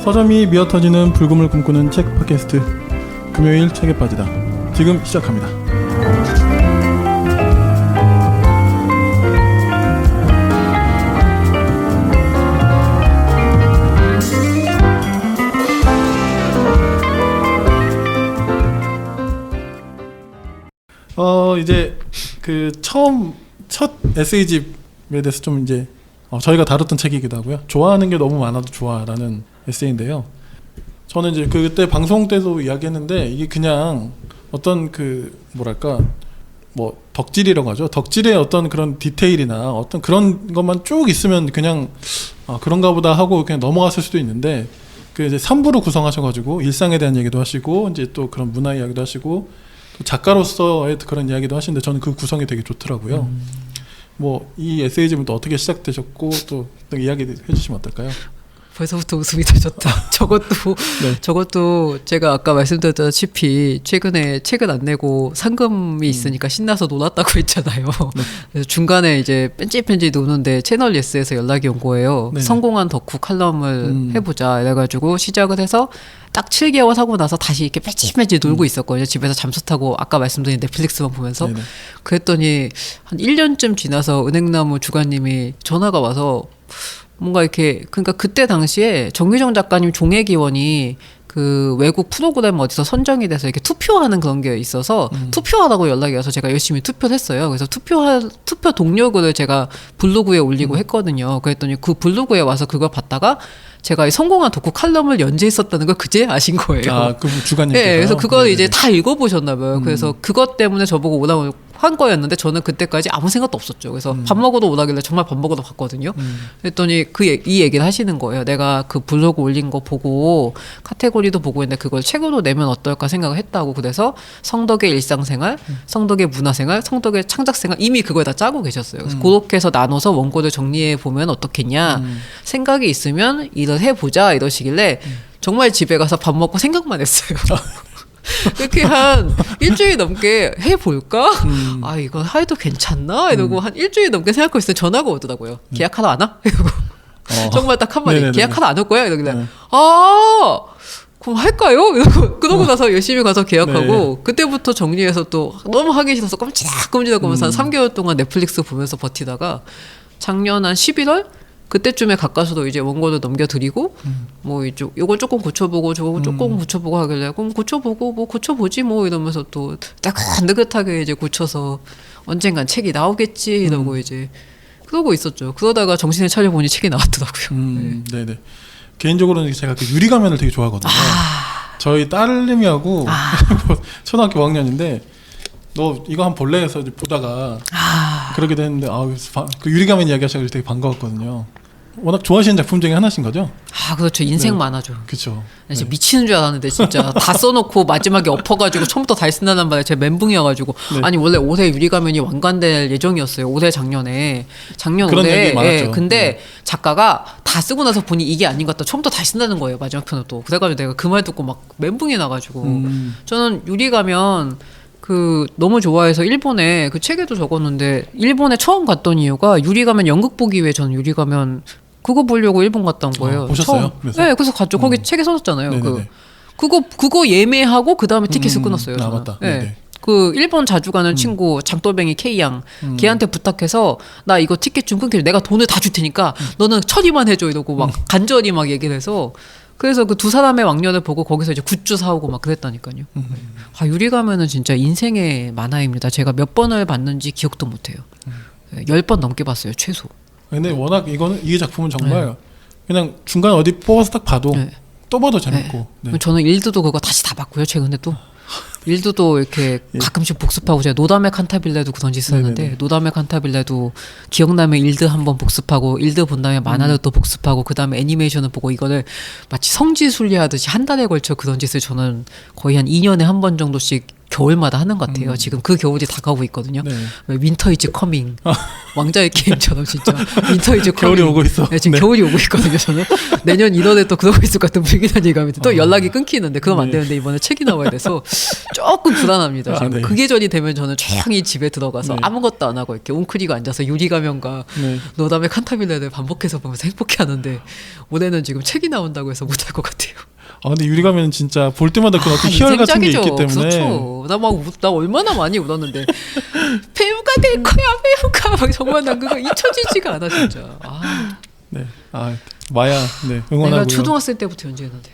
서점이 미어터지는 불금을 꿈꾸는 책 팟캐스트 금요일 책에 빠지다 지금 시작합니다. 이제 그 첫 에세이집에 대해서 좀 이제 저희가 다뤘던 책이기도 하고요. 좋아하는 게 너무 많아도 좋아라는 에세이인데요. 저는 이제 그때 방송 때도 이야기했는데 이게 그냥 어떤 그 뭐랄까 뭐 덕질이라고 하죠. 덕질의 어떤 그런 디테일이나 어떤 그런 것만 쭉 있으면 그냥 그런가 보다 하고 그냥 넘어갔을 수도 있는데 그 이제 3부로 구성하셔가지고 일상에 대한 얘기도 하시고 이제 또 그런 문화 이야기도 하시고 또 작가로서의 그런 이야기도 하시는데 저는 그 구성이 되게 좋더라고요. 뭐 이 에세이집은 또 어떻게 시작되셨고 또 이야기 해주시면 어떨까요? 벌써부터 웃음이 터졌다. 저것도 제가 아까 말씀드렸다시피 최근에 책을 안 내고 상금이 있으니까 신나서 놀았다고 했잖아요. 네. 그래서 중간에 이제 뺀질뺀질 노는데 채널 예스에서 연락이 온 거예요. 네네. 성공한 덕후 칼럼을 해보자 이래가지고 시작을 해서 딱 7개월 하고 나서 다시 이렇게 뺀질뺀질 놀고 있었거든요. 집에서 잠수 타고 아까 말씀드린 넷플릭스만 보면서. 네네. 그랬더니 한 1년쯤 지나서 은행나무 주관님이 전화가 와서 뭔가 이렇게 그러니까 그때 당시에 정유정 작가님 종회기원이 그 외국 프로그램 어디서 선정이 돼서 이렇게 투표하는 그런 게 있어서 투표하라고 연락이 와서 제가 열심히 투표를 했어요. 그래서 투표 동력을 제가 블로그에 올리고 했거든요. 그랬더니 그 블로그에 와서 그걸 봤다가 제가 성공한 덕후 칼럼을 연재했었다는 걸 그제 아신 거예요. 그 주관님께서. 네, 그래서 그걸 이제 다 읽어보셨나 봐요. 그래서 그것 때문에 저보고 오라고 한 거였는데 저는 그때까지 아무 생각도 없었죠. 그래서 밥 먹으러 오라길래 정말 밥 먹으러 갔거든요. 그랬더니 이 얘기를 하시는 거예요. 내가 그 블로그 올린 거 보고 카테고리도 보고 있는데 그걸 책으로 내면 어떨까 생각을 했다고. 그래서 성덕의 일상생활, 성덕의 문화생활, 성덕의 창작생활 이미 그걸 다 짜고 계셨어요. 그래서 그렇게 해서 나눠서 원고를 정리해 보면 어떻겠냐. 생각이 있으면 일을 해보자 이러시길래 정말 집에 가서 밥 먹고 생각만 했어요. 이렇게 한 일주일 넘게 해볼까? 이거 해도 괜찮나? 이러고 한 일주일 넘게 생각하고 있을 때 전화가 오더라고요. 계약하러 안 와? 이러고 정말 딱 한마디 계약하러 안 올 거야? 이러길래 그럼 할까요? 그러고 나서 열심히 가서 계약하고 그때부터 정리해서 또 너무 하기 싫어서 꼼지락꼼지락 하면서 한 3개월 동안 넷플릭스 보면서 버티다가 작년 한 11월? 그때쯤에 가까스로 이제 원고를 넘겨드리고 뭐 이쪽 요건 조금 고쳐보고 저건 조금 고쳐보고 하길래 그럼 고쳐보고 뭐 고쳐보지 뭐 이러면서 또 딱 느긋하게 이제 고쳐서 언젠간 책이 나오겠지 이러고 이제 그러고 있었죠. 그러다가 정신을 차려보니 책이 나왔더라고요. 네네. 개인적으로는 제가 그 유리가면을 되게 좋아하거든요. 저희 딸내미하고 초등학교 5학년인데 너 이거 한번 볼래 해서 보다가 그러게 됐는데 그 유리가면 이야기 하셔서 되게 반가웠거든요. 워낙 좋아하시는 작품 중에 하나신 거죠? 그렇죠. 인생 만화죠. 그렇죠. 진짜 미치는 줄 알았는데 진짜 다 써놓고 마지막에 엎어가지고 처음부터 다 쓴다는 말에 제가 멘붕이어가지고 아니 원래 올해 유리가면이 완간될 예정이었어요. 올해 작년 그런 올해. 얘기 많았죠. 근데 작가가 다 쓰고 나서 보니 이게 아닌 것 같다. 처음부터 다시 쓴다는 거예요. 마지막 편을 또. 그래가지고 내가 그 말 듣고 막 멘붕이 나가지고 저는 유리가면 너무 좋아해서 일본에 그 책에도 적었는데 일본에 처음 갔던 이유가 유리가면 연극 보기 위해 저는 유리가면 그거 보려고 일본 갔다 온 거예요. 보셨어요? 네, 그래서 갔죠. 거기 책에 써졌잖아요. 그거 예매하고 그 다음에 티켓을 끊었어요. 맞다. 네. 그 일본 자주 가는 친구 장돌뱅이 K양 걔한테 부탁해서 나 이거 티켓 좀 끊기려 내가 돈을 다 줄 테니까 너는 처리만 해줘 이러고 막 간절히 막 얘기를 해서 그래서 그 두 사람의 왕년을 보고 거기서 이제 굿즈 사오고 막 그랬다니까요. 유리가면은 진짜 인생의 만화입니다. 제가 몇 번을 봤는지 기억도 못해요. 10번 넘게 봤어요 최소. 근데 워낙 이 작품은 정말 그냥 중간 어디 뽑아서 딱 봐도 또 봐도 재밌고. 저는 일드도 그거 다시 다 봤고요 최근에 또. 일드도 이렇게 가끔씩 복습하고 제가 노다메 칸타빌레도 그런 짓 했는데 노다메 칸타빌레도 기억나면 일드 한번 복습하고 일드 본 다음에 만화를 또 복습하고 그 다음에 애니메이션을 보고 이거를 마치 성지순례하듯이 한 달에 걸쳐 그런 짓을 저는 거의 한 2년에 한 번 정도씩 겨울마다 하는 것 같아요. 지금 그 겨울이 다가오고 있거든요. 네. 윈터 이즈 커밍. 왕자의 게임처럼 진짜 윈터 이즈 커밍. 겨울이 오고 있어. 네, 지금 네. 겨울이 오고 있거든요. 저는 내년 1월에 또 그러고 있을 것 같은 불길한 예감인데 또 연락이 끊기는데 그럼 안 네. 되는데 이번에 책이 나와야 돼서 조금 불안합니다. 지금. 네. 그 계절이 되면 저는 조용히 집에 들어가서 네. 아무것도 안 하고 이렇게 웅크리고 앉아서 유리가면과 네. 노담의 칸타빌레를 반복해서 보면서 행복해하는데 올해는 지금 책이 나온다고 해서 못할 것 같아요. 아 근데 유리 가면 진짜 볼 때마다 그런 어떤 희열 같은 게 있기 때문에. 그렇죠. 나 얼마나 많이 울었는데 배우가 될 거야 배우가 막 정말 난 그거 잊혀지지가 않아 진짜. 아, 네. 아 마야 네 응원하고요. 내가 초등학생 때부터 연주했는데.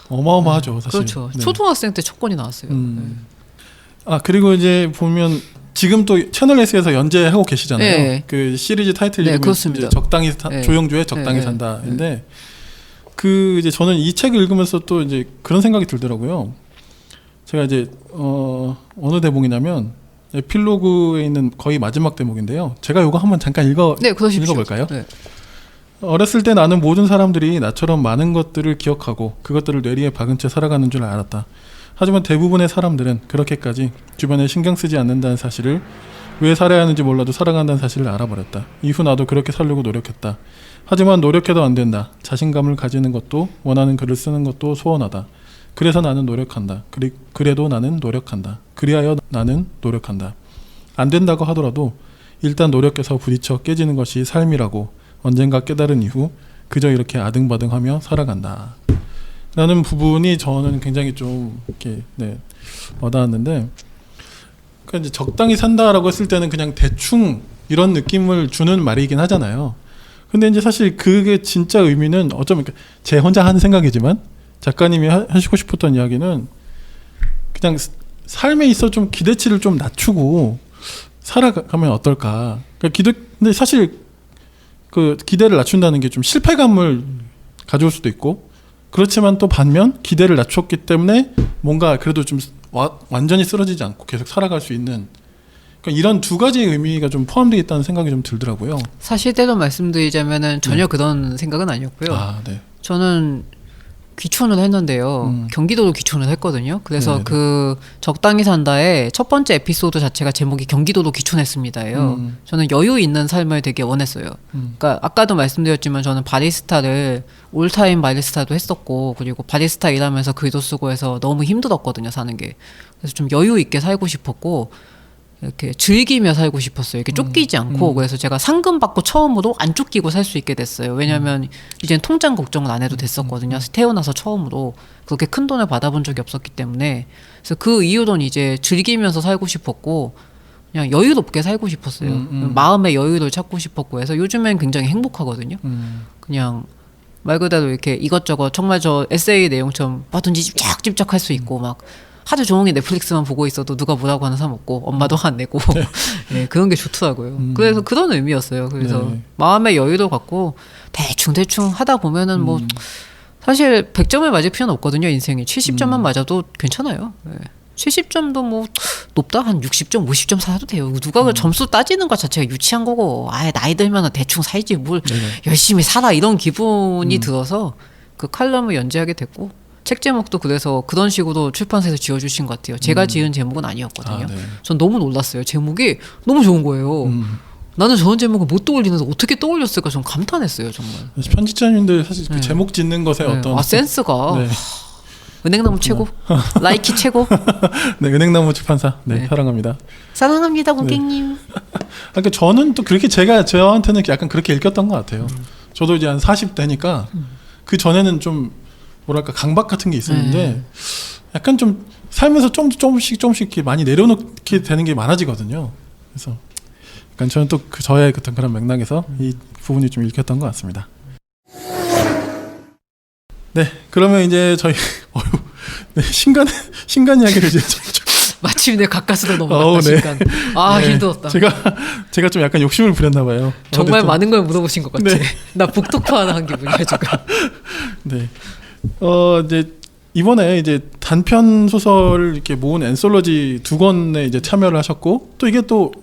어마어마하죠 사실. 그렇죠. 네. 초등학생 때 첫 권이 나왔어요. 아 그리고 이제 보면 지금 또 채널 S에서 연재하고 계시잖아요. 네. 그 시리즈 타이틀 네, 이름이 그렇습니다. 이제 적당히 네. 조영조의 적당히 네. 산다인데 그 이제 저는 이 책을 읽으면서 또 이제 그런 생각이 들더라고요. 제가 이제 어느 대목이냐면 에필로그에 있는 거의 마지막 대목인데요. 제가 이거 한번 잠깐 네, 그러십시오. 읽어볼까요? 네. 어렸을 때 나는 모든 사람들이 나처럼 많은 것들을 기억하고 그것들을 뇌리에 박은 채 살아가는 줄 알았다. 하지만 대부분의 사람들은 그렇게까지 주변에 신경 쓰지 않는다는 사실을, 왜 살아야 하는지 몰라도 살아간다는 사실을 알아버렸다. 이후 나도 그렇게 살려고 노력했다. 하지만 노력해도 안 된다. 자신감을 가지는 것도, 원하는 글을 쓰는 것도 소원하다. 그래서 나는 노력한다. 그래도 나는 노력한다. 그리하여 나는 노력한다. 안 된다고 하더라도 일단 노력해서 부딪혀 깨지는 것이 삶이라고 언젠가 깨달은 이후 그저 이렇게 아등바등하며 살아간다. 라는 부분이 저는 굉장히 좀 이렇게 와닿았는데, 그러니까 이제 적당히 산다라고 했을 때는 그냥 대충 이런 느낌을 주는 말이긴 하잖아요. 근데 이제 사실 그게 진짜 의미는 어쩌면 제 혼자 하는 생각이지만 작가님이 하시고 싶었던 이야기는 그냥 삶에 있어 좀 기대치를 좀 낮추고 살아가면 어떨까. 그러니까 근데 사실 그 기대를 낮춘다는 게 좀 실패감을 가져올 수도 있고, 그렇지만 또 반면 기대를 낮췄기 때문에 뭔가 그래도 좀 완전히 쓰러지지 않고 계속 살아갈 수 있는, 그러니까 이런 두 가지의 의미가 좀 포함되어 있다는 생각이 좀 들더라고요. 사실대로 말씀드리자면은 전혀 그런 생각은 아니었고요. 아, 네. 저는 귀촌을 했는데요. 경기도로 귀촌을 했거든요. 그래서 네네. 그 적당히 산다의 첫 번째 에피소드 자체가 제목이 경기도로 귀촌했습니다예요. 저는 여유 있는 삶을 되게 원했어요. 그러니까 아까도 말씀드렸지만 저는 바리스타를 올타임 바리스타도 했었고, 그리고 바리스타 일하면서 글도 쓰고 해서 너무 힘들었거든요, 사는 게. 그래서 좀 여유 있게 살고 싶었고 이렇게 즐기며 살고 싶었어요. 이렇게 쫓기지 않고. 그래서 제가 상금 받고 처음으로 안 쫓기고 살 수 있게 됐어요. 왜냐하면 이젠 통장 걱정을 안 해도 됐었거든요. 태어나서 처음으로 그렇게 큰 돈을 받아본 적이 없었기 때문에. 그래서 그 이후로는 이제 즐기면서 살고 싶었고 그냥 여유롭게 살고 싶었어요. 마음의 여유를 찾고 싶었고 해서 요즘엔 굉장히 행복하거든요. 그냥 말 그대로 이렇게 이것저것 정말 저 에세이 내용처럼 뭐든지 집착 할 수 있고 막 하루 종일 넷플릭스만 보고 있어도 누가 뭐라고 하는 사람 없고 엄마도 안 내고 네, 그런 게 좋더라고요. 그래서 그런 의미였어요. 그래서 네. 마음의 여유도 갖고 대충 하다 보면은 뭐 사실 100점을 맞을 필요는 없거든요. 인생이 70점만 맞아도 괜찮아요. 네. 70점도 뭐 높다 한 60점 50점 살아도 돼요. 누가 그 점수 따지는 것 자체가 유치한 거고 아예 나이 들면 대충 살지 뭘 열심히 살아 이런 기분이 들어서 그 칼럼을 연재하게 됐고, 책 제목도 그래서 그런 식으로 출판사에서 지어주신 것 같아요. 제가 지은 제목은 아니었거든요. 아, 네. 전 너무 놀랐어요. 제목이 너무 좋은 거예요. 나는 저런 제목을 못 떠올리면서 어떻게 떠올렸을까 좀 감탄했어요. 정말. 편집자님들 사실 그 제목 짓는 것에 어떤 센스가 네. 은행나무 최고, 라이키 최고. 네, 은행나무 출판사 네. 사랑합니다. 사랑합니다 고객님. 그러니까 저는 또 그렇게 저한테는 약간 그렇게 읽혔던 것 같아요. 저도 이제 한 40대니까 그 전에는 좀 뭐랄까 강박 같은 게 있었는데 약간 좀 살면서 조금씩 이렇게 많이 내려놓게 되는 게 많아지거든요. 그래서 약간 저는 또 저의 그런 맥락에서 이 부분이 좀 읽혔던 것 같습니다. 네, 그러면 이제 저희 신간 이야기를 이제 마침내 가까스로 넘어갔다 네. 시간. 아 네, 힘들었다. 제가 좀 약간 욕심을 부렸나 봐요. 정말 좀, 많은 걸 물어보신 것 같아. 네. 나 북토크 하나 한 기분이야 지금. 네. 이제 이번에 이제 단편 소설을 이렇게 모은 앤솔로지 2권에 이제 참여를 하셨고, 또 이게 또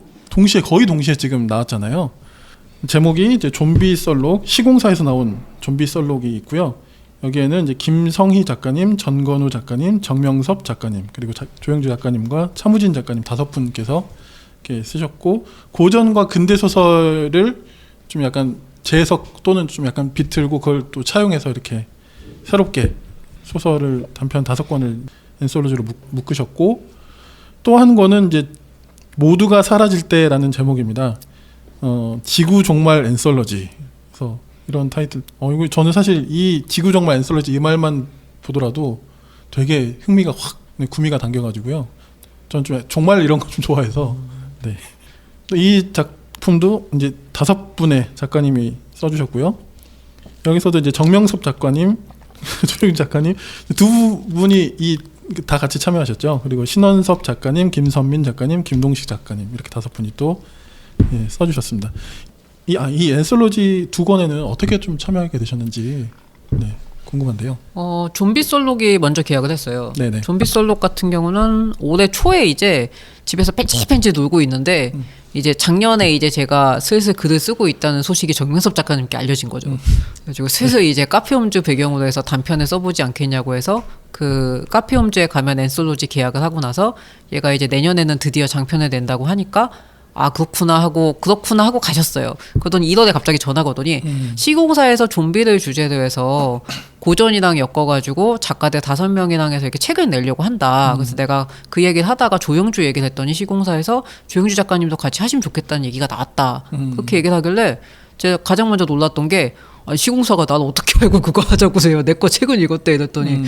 거의 동시에 지금 나왔잖아요. 제목이 이제 좀비 썰록, 시공사에서 나온 좀비 썰록이 있고요. 여기에는 이제 김성희 작가님, 전건우 작가님, 정명섭 작가님, 그리고 조영주 작가님과 차무진 작가님 5분께서 이렇게 쓰셨고, 고전과 근대 소설을 좀 약간 재해석 또는 좀 약간 비틀고 그걸 또 차용해서 이렇게 새롭게 소설을 단편 5권을 엔솔로지로 묶으셨고, 또 한 권은 이제 모두가 사라질 때라는 제목입니다. 지구 종말 엔솔로지. 그래서 이런 타이틀. 이거 저는 사실 이 지구 종말 엔솔로지 이 말만 보더라도 되게 흥미가 확 구미가 당겨가지고요. 저는 좀 종말 이런 거 좀 좋아해서. 네. 또 이 작품도 이제 5분의 작가님이 써주셨고요. 여기서도 이제 정명섭 작가님, 조영 작가님 2분이 다 같이 참여하셨죠. 그리고 신원섭 작가님, 김선민 작가님, 김동식 작가님 이렇게 5분이 또 써주셨습니다. 이 엔솔로지 2권에는 어떻게 좀 참여하게 되셨는지 궁금한데요. 좀비 솔록이 먼저 계약을 했어요. 네네. 좀비 솔록 같은 경우는 올해 초에 이제 집에서 뺀지뺀지 놀고 있는데 이제 작년에 이제 제가 슬슬 글을 쓰고 있다는 소식이 정명섭 작가님께 알려진 거죠. 그래가지고 슬슬 이제 카페홈즈 배경으로 해서 단편을 써보지 않겠냐고 해서 그 카페홈즈에 가면 엔솔로지 계약을 하고 나서 얘가 이제 내년에는 드디어 장편을 낸다고 하니까 그렇구나 하고 가셨어요. 그러더니 1월에 갑자기 전화가 오더니 시공사에서 좀비를 주제로 해서 고전이랑 엮어가지고 작가들 5명이랑 해서 이렇게 책을 내려고 한다. 그래서 내가 그 얘기를 하다가 조영주 얘기를 했더니 시공사에서 조영주 작가님도 같이 하시면 좋겠다는 얘기가 나왔다. 그렇게 얘기를 하길래 제가 가장 먼저 놀랐던 게 시공사가 나를 어떻게 알고 그거 하자고서요. 내 거 책을 읽었대 이랬더니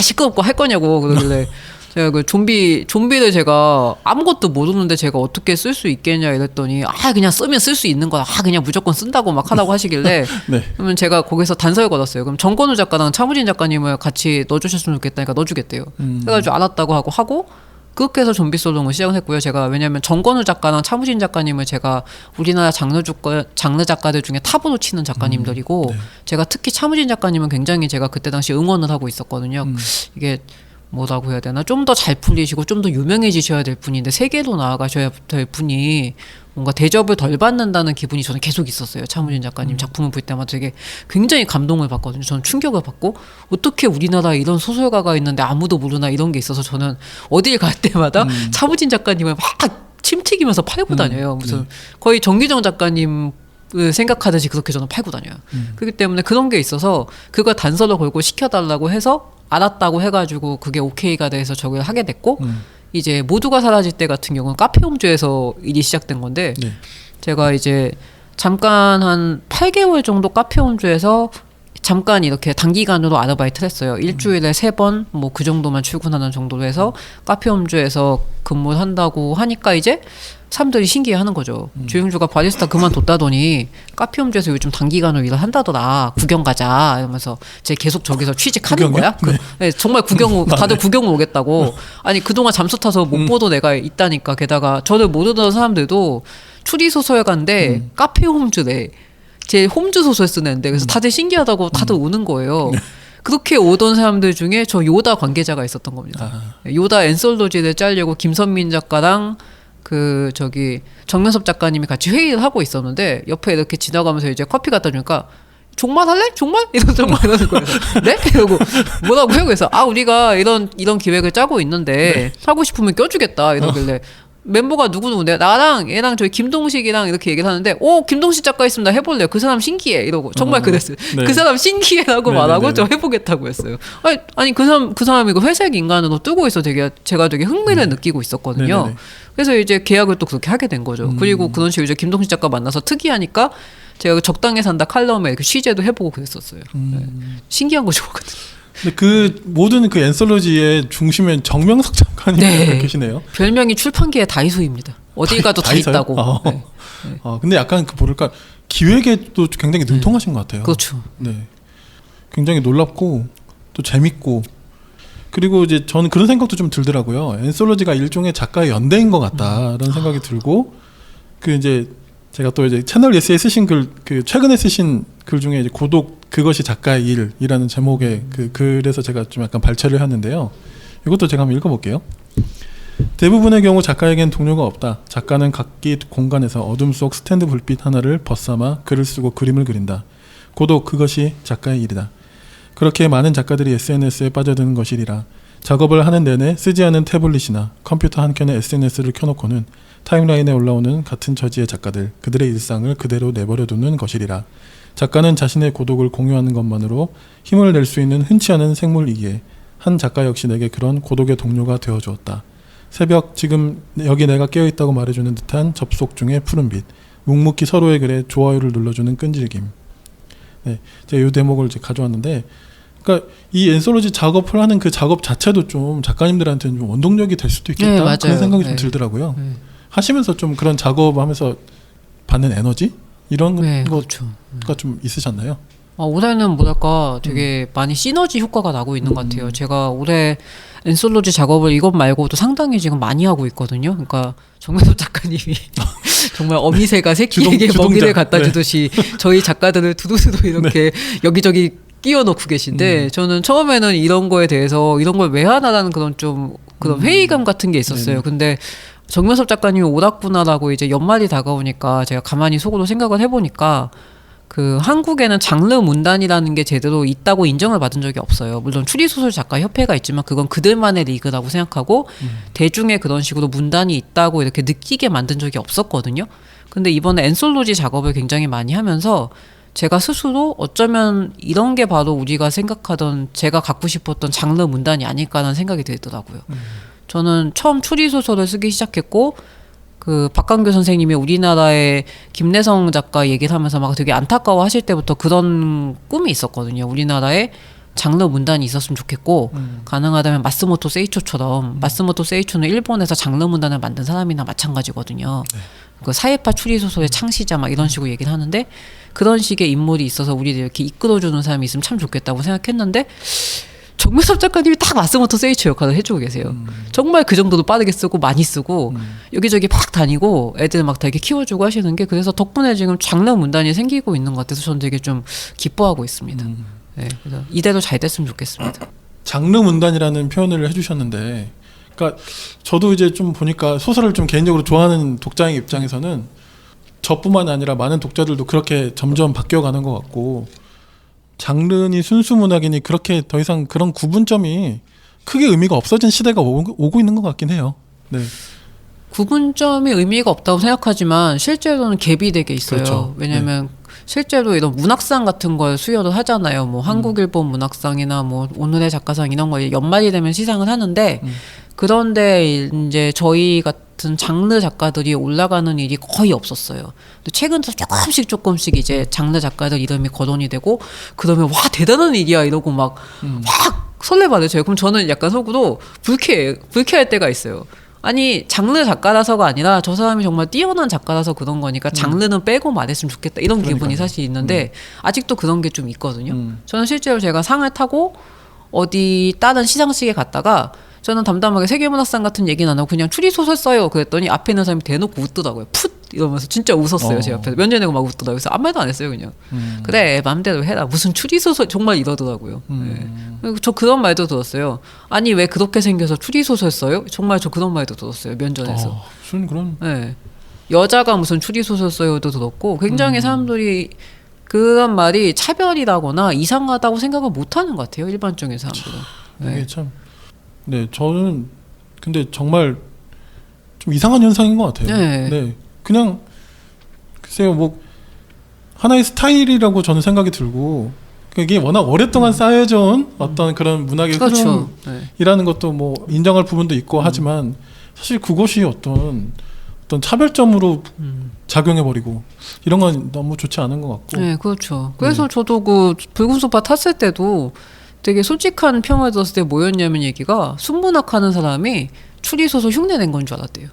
시끄럽고 할 거냐고 그러길래 제가 그 좀비를 제가 아무것도 모르는데 제가 어떻게 쓸 수 있겠냐 이랬더니 그냥 쓰면 쓸 수 있는 거야. 그냥 무조건 쓴다고 막 하라고 하시길래 네. 그러면 제가 거기서 단서를 걸었어요. 그럼 정건우 작가랑 차무진 작가님을 같이 넣어주셨으면 좋겠다니까 넣어주겠대요. 그래가지고 알았다고 하고 그렇게 해서 좀비 솔롱을 시작을 했고요. 제가 왜냐면 정건우 작가랑 차무진 작가님을 제가 우리나라 장르 작가들 중에 탑으로 치는 작가님들이고 네. 제가 특히 차무진 작가님은 굉장히 제가 그때 당시 응원을 하고 있었거든요. 이게 뭐라고 해야 되나, 좀 더 잘 풀리시고 좀 더 유명해지셔야 될 분인데 세계로 나아가셔야 될 분이 뭔가 대접을 덜 받는다는 기분이 저는 계속 있었어요. 차무진 작가님 작품을 볼 때마다 되게 굉장히 감동을 받거든요. 저는 충격을 받고 어떻게 우리나라에 이런 소설가가 있는데 아무도 모르나 이런 게 있어서 저는 어딜 갈 때마다 차무진 작가님을 막 침튀기면서 팔고 다녀요. 무슨 거의 정기정 작가님 생각하듯이 그렇게 저는 팔고 다녀요. 그렇기 때문에 그런 게 있어서 그걸 단서를 걸고 시켜달라고 해서 알았다고 해가지고 그게 오케이가 돼서 저걸 하게 됐고 이제 모두가 사라질 때 같은 경우는 카페홈즈에서 일이 시작된 건데 제가 이제 잠깐 한 8개월 정도 카페홈즈에서 잠깐 이렇게 단기간으로 아르바이트를 했어요. 일주일에 3번 뭐 그 정도만 출근하는 정도로 해서 카페홈즈에서 근무를 한다고 하니까 이제 사람들이 신기해하는 거죠. 조영주가 바리스타 그만뒀다더니 카페홈즈에서 요즘 단기간으로 일을 한다더라. 구경 가자 이러면서 제가 계속 저기서 취직하는 거야. 네, 정말 다들 구경 오겠다고. 아니 그동안 잠수 타서 못 보던 애가 있다니까. 게다가 저를 모르던 사람들도 추리소설가인데 카페홈즈래. 제 홈즈 소설 쓰는 애인데 그래서 다들 신기하다고 다들 오는 거예요. 그렇게 오던 사람들 중에 저 요다 관계자가 있었던 겁니다. 요다 엔솔로지를 짜려고 김선민 작가랑 정면섭 작가님이 같이 회의를 하고 있었는데 옆에 이렇게 지나가면서 이제 커피 갖다 주니까 종말 할래? 종말? 이러는 거예요. 네? 이러고 뭐라고 해요? 그래서 우리가 이런 기획을 짜고 있는데 하고 싶으면 껴주겠다 이러길래 멤버가 누구누구인데 나랑 얘랑 저희 김동식이랑 이렇게 얘기를 하는데 김동식 작가 있습니다. 해볼래요. 그 사람 신기해 이러고 정말 그랬어요. 네. 그 사람 신기해라고 말하고 네네네. 저 해보겠다고 했어요. 아니 그 사람이 그 회색 인간으로 뜨고 있어 제가 되게 흥미를 느끼고 있었거든요. 네네네. 그래서 이제 계약을 또 그렇게 하게 된 거죠. 그리고 그런 식으로 이제 김동식 작가 만나서 특이하니까 제가 적당히 산다 칼럼에 취재도 해보고 그랬었어요. 네. 신기한 거 좋아하거든요. 근데 그 모든 그 엔솔로지의 중심에 정명석 작가님이 계시네요. 별명이 출판계의 다이소입니다. 어딜 가도 다 다이소요? 있다고. 네. 근데 약간 뭐랄까 기획에도 굉장히 능통하신 것 같아요. 그렇죠. 네, 굉장히 놀랍고 또 재밌고 그리고 이제 저는 그런 생각도 좀 들더라고요. 엔솔로지가 일종의 작가의 연대인 것 같다라는 생각이 들고 이제 제가 또 이제 채널 예스에 쓰신 최근에 쓰신 글 중에 이제 고독 그것이 작가의 일이라는 제목의 글에서 제가 좀 약간 발췌를 했는데요. 이것도 제가 한번 읽어볼게요. 대부분의 경우 작가에겐 동료가 없다. 작가는 각기 공간에서 어둠 속 스탠드 불빛 하나를 벗삼아 글을 쓰고 그림을 그린다. 고독 그것이 작가의 일이다. 그렇게 많은 작가들이 SNS에 빠져드는 것이리라. 작업을 하는 내내 쓰지 않은 태블릿이나 컴퓨터 한 켠에 SNS를 켜놓고는 타임라인에 올라오는 같은 처지의 작가들, 그들의 일상을 그대로 내버려두는 것이리라. 작가는 자신의 고독을 공유하는 것만으로 힘을 낼 수 있는 흔치 않은 생물이기에 한 작가 역시 내게 그런 고독의 동료가 되어주었다. 새벽 지금 여기 내가 깨어있다고 말해주는 듯한 접속 중의 푸른빛, 묵묵히 서로의 글에 좋아요를 눌러주는 끈질김. 네, 제가 이 대목을 이제 가져왔는데, 그러니까 이 엔솔로지 작업을 하는 그 작업 자체도 좀 작가님들한테는 좀 원동력이 될 수도 있겠다. 네, 맞아요. 그런 생각이 좀 네. 들더라고요. 하시면서 좀 그런 작업하면서 받는 에너지 이런 네, 거가 그렇죠. 좀 있으셨나요? 올해는 뭐랄까 되게 많이 시너지 효과가 나고 있는 것 같아요. 제가 올해 엔솔로지 작업을 이것 말고도 상당히 지금 많이 하고 있거든요. 그러니까 정면섭 작가님이 정말 어미새가 새끼에게 주동자. 먹이를 갖다 네. 주듯이 저희 작가들을 두루두루 이렇게 여기저기 끼워 넣고 계신데 저는 처음에는 이런 거에 대해서 이런 걸 왜 하나라는 그런 좀 그런 회의감 같은 게 있었어요. 네네. 근데 정면섭 작가님이 오락구나라고 이제 연말이 다가오니까 제가 가만히 속으로 생각을 해보니까 그 한국에는 장르 문단이라는 게 제대로 있다고 인정을 받은 적이 없어요. 물론 추리소설 작가 협회가 있지만 그건 그들만의 리그라고 생각하고 대중에 그런 식으로 문단이 있다고 이렇게 느끼게 만든 적이 없었거든요. 근데 이번에 엔솔로지 작업을 굉장히 많이 하면서 제가 스스로 어쩌면 이런 게 바로 우리가 생각하던 제가 갖고 싶었던 장르 문단이 아닐까라는 생각이 들더라고요. 저는 처음 추리소설을 쓰기 시작했고 그 박강규 선생님이 우리나라의 김래성 작가 얘기를 하면서 막 되게 안타까워 하실 때부터 그런 꿈이 있었거든요. 우리나라에 장르 문단이 있었으면 좋겠고 가능하다면 마스모토 세이초처럼 마스모토 세이초는 일본에서 장르 문단을 만든 사람이나 마찬가지거든요. 네. 그 사회파 추리소설의 창시자 막 이런 식으로 얘기를 하는데 그런 식의 인물이 있어서 우리를 이렇게 이끌어주는 사람이 있으면 참 좋겠다고 생각했는데 정면섭 작가님이 딱 마스모토 세이초 역할을 해주고 계세요. 정말 그 정도로 빠르게 쓰고 많이 쓰고 여기저기 팍 다니고 애들 막 되게 키워주고 하시는 게 그래서 덕분에 지금 장르 문단이 생기고 있는 것 같아서 저는 되게 좀 기뻐하고 있습니다. 네, 그래서 이대로 잘 됐으면 좋겠습니다. 장르 문단이라는 표현을 해주셨는데, 그러니까 저도 이제 좀 보니까 소설을 좀 개인적으로 좋아하는 독자의 입장에서는 저뿐만 아니라 많은 독자들도 그렇게 점점 바뀌어가는 것 같고, 장르니 순수 문학이니 그렇게 더 이상 그런 구분점이 크게 의미가 없어진 시대가 오고 있는 것 같긴 해요. 네. 구분점이 의미가 없다고 생각하지만 실제로는 갭이 되게 있어요. 그렇죠. 왜냐하면 실제로 이런 문학상 같은 걸 수여를 하잖아요. 뭐 한국 일본 문학상이나 뭐 오늘의 작가상 이런 거 연말이 되면 시상을 하는데 그런데 이제 저희 같은 장르 작가들이 올라가는 일이 거의 없었어요. 근데 최근 들어 조금씩 이제 장르 작가들 이름이 거론이 되고 그러면 와 대단한 일이야 이러고 막 확 설레받으셔요. 그럼 저는 약간 속으로 불쾌할 때가 있어요. 아니 장르 작가라서가 아니라 저 사람이 정말 뛰어난 작가라서 그런 거니까 장르는 빼고 말했으면 좋겠다 이런 그러니까요. 기분이 사실 있는데 아직도 그런 게 좀 있거든요. 저는 실제로 제가 상을 타고 어디 다른 시상식에 갔다가 저는 담담하게 세계문학상 같은 얘기는 안 하고 그냥 추리소설 써요 그랬더니 앞에 있는 사람이 대놓고 웃더라고요. 풋 이러면서 진짜 웃었어요. 제 앞에서 면전 내고 막 웃더라고요. 그래서 아무 말도 안 했어요. 그냥 그래 마음대로 해라 무슨 추리소설 정말 이러더라고요. 네. 그리고 저 그런 말도 들었어요. 아니 왜 그렇게 생겨서 추리소설 써요? 정말 저 그런 말도 들었어요. 면전에서. 무슨 그런 네. 여자가 무슨 추리소설 써요도 들었고 굉장히 사람들이 그런 말이 차별이라거나 이상하다고 생각을 못하는 것 같아요. 일반적인 사람들은. 네. 이게 참. 네, 저는 근데 정말 좀 이상한 현상인 것 같아요. 네. 그냥 글쎄요, 뭐 하나의 스타일이라고 저는 생각이 들고 이게 워낙 오랫동안 쌓여져 온 어떤 그런 문학의 그렇죠. 네. 흐름이라는 것도 뭐 인정할 부분도 있고 하지만 사실 그것이 어떤 차별점으로 작용해버리고 이런 건 너무 좋지 않은 것 같고. 네, 그렇죠. 그래서 저도 그 붉은 소파 탔을 때도 되게 솔직한 평을 들었을 때 뭐였냐면 얘기가 순문학 하는 사람이 추리소설 흉내낸 건 줄 알았대요.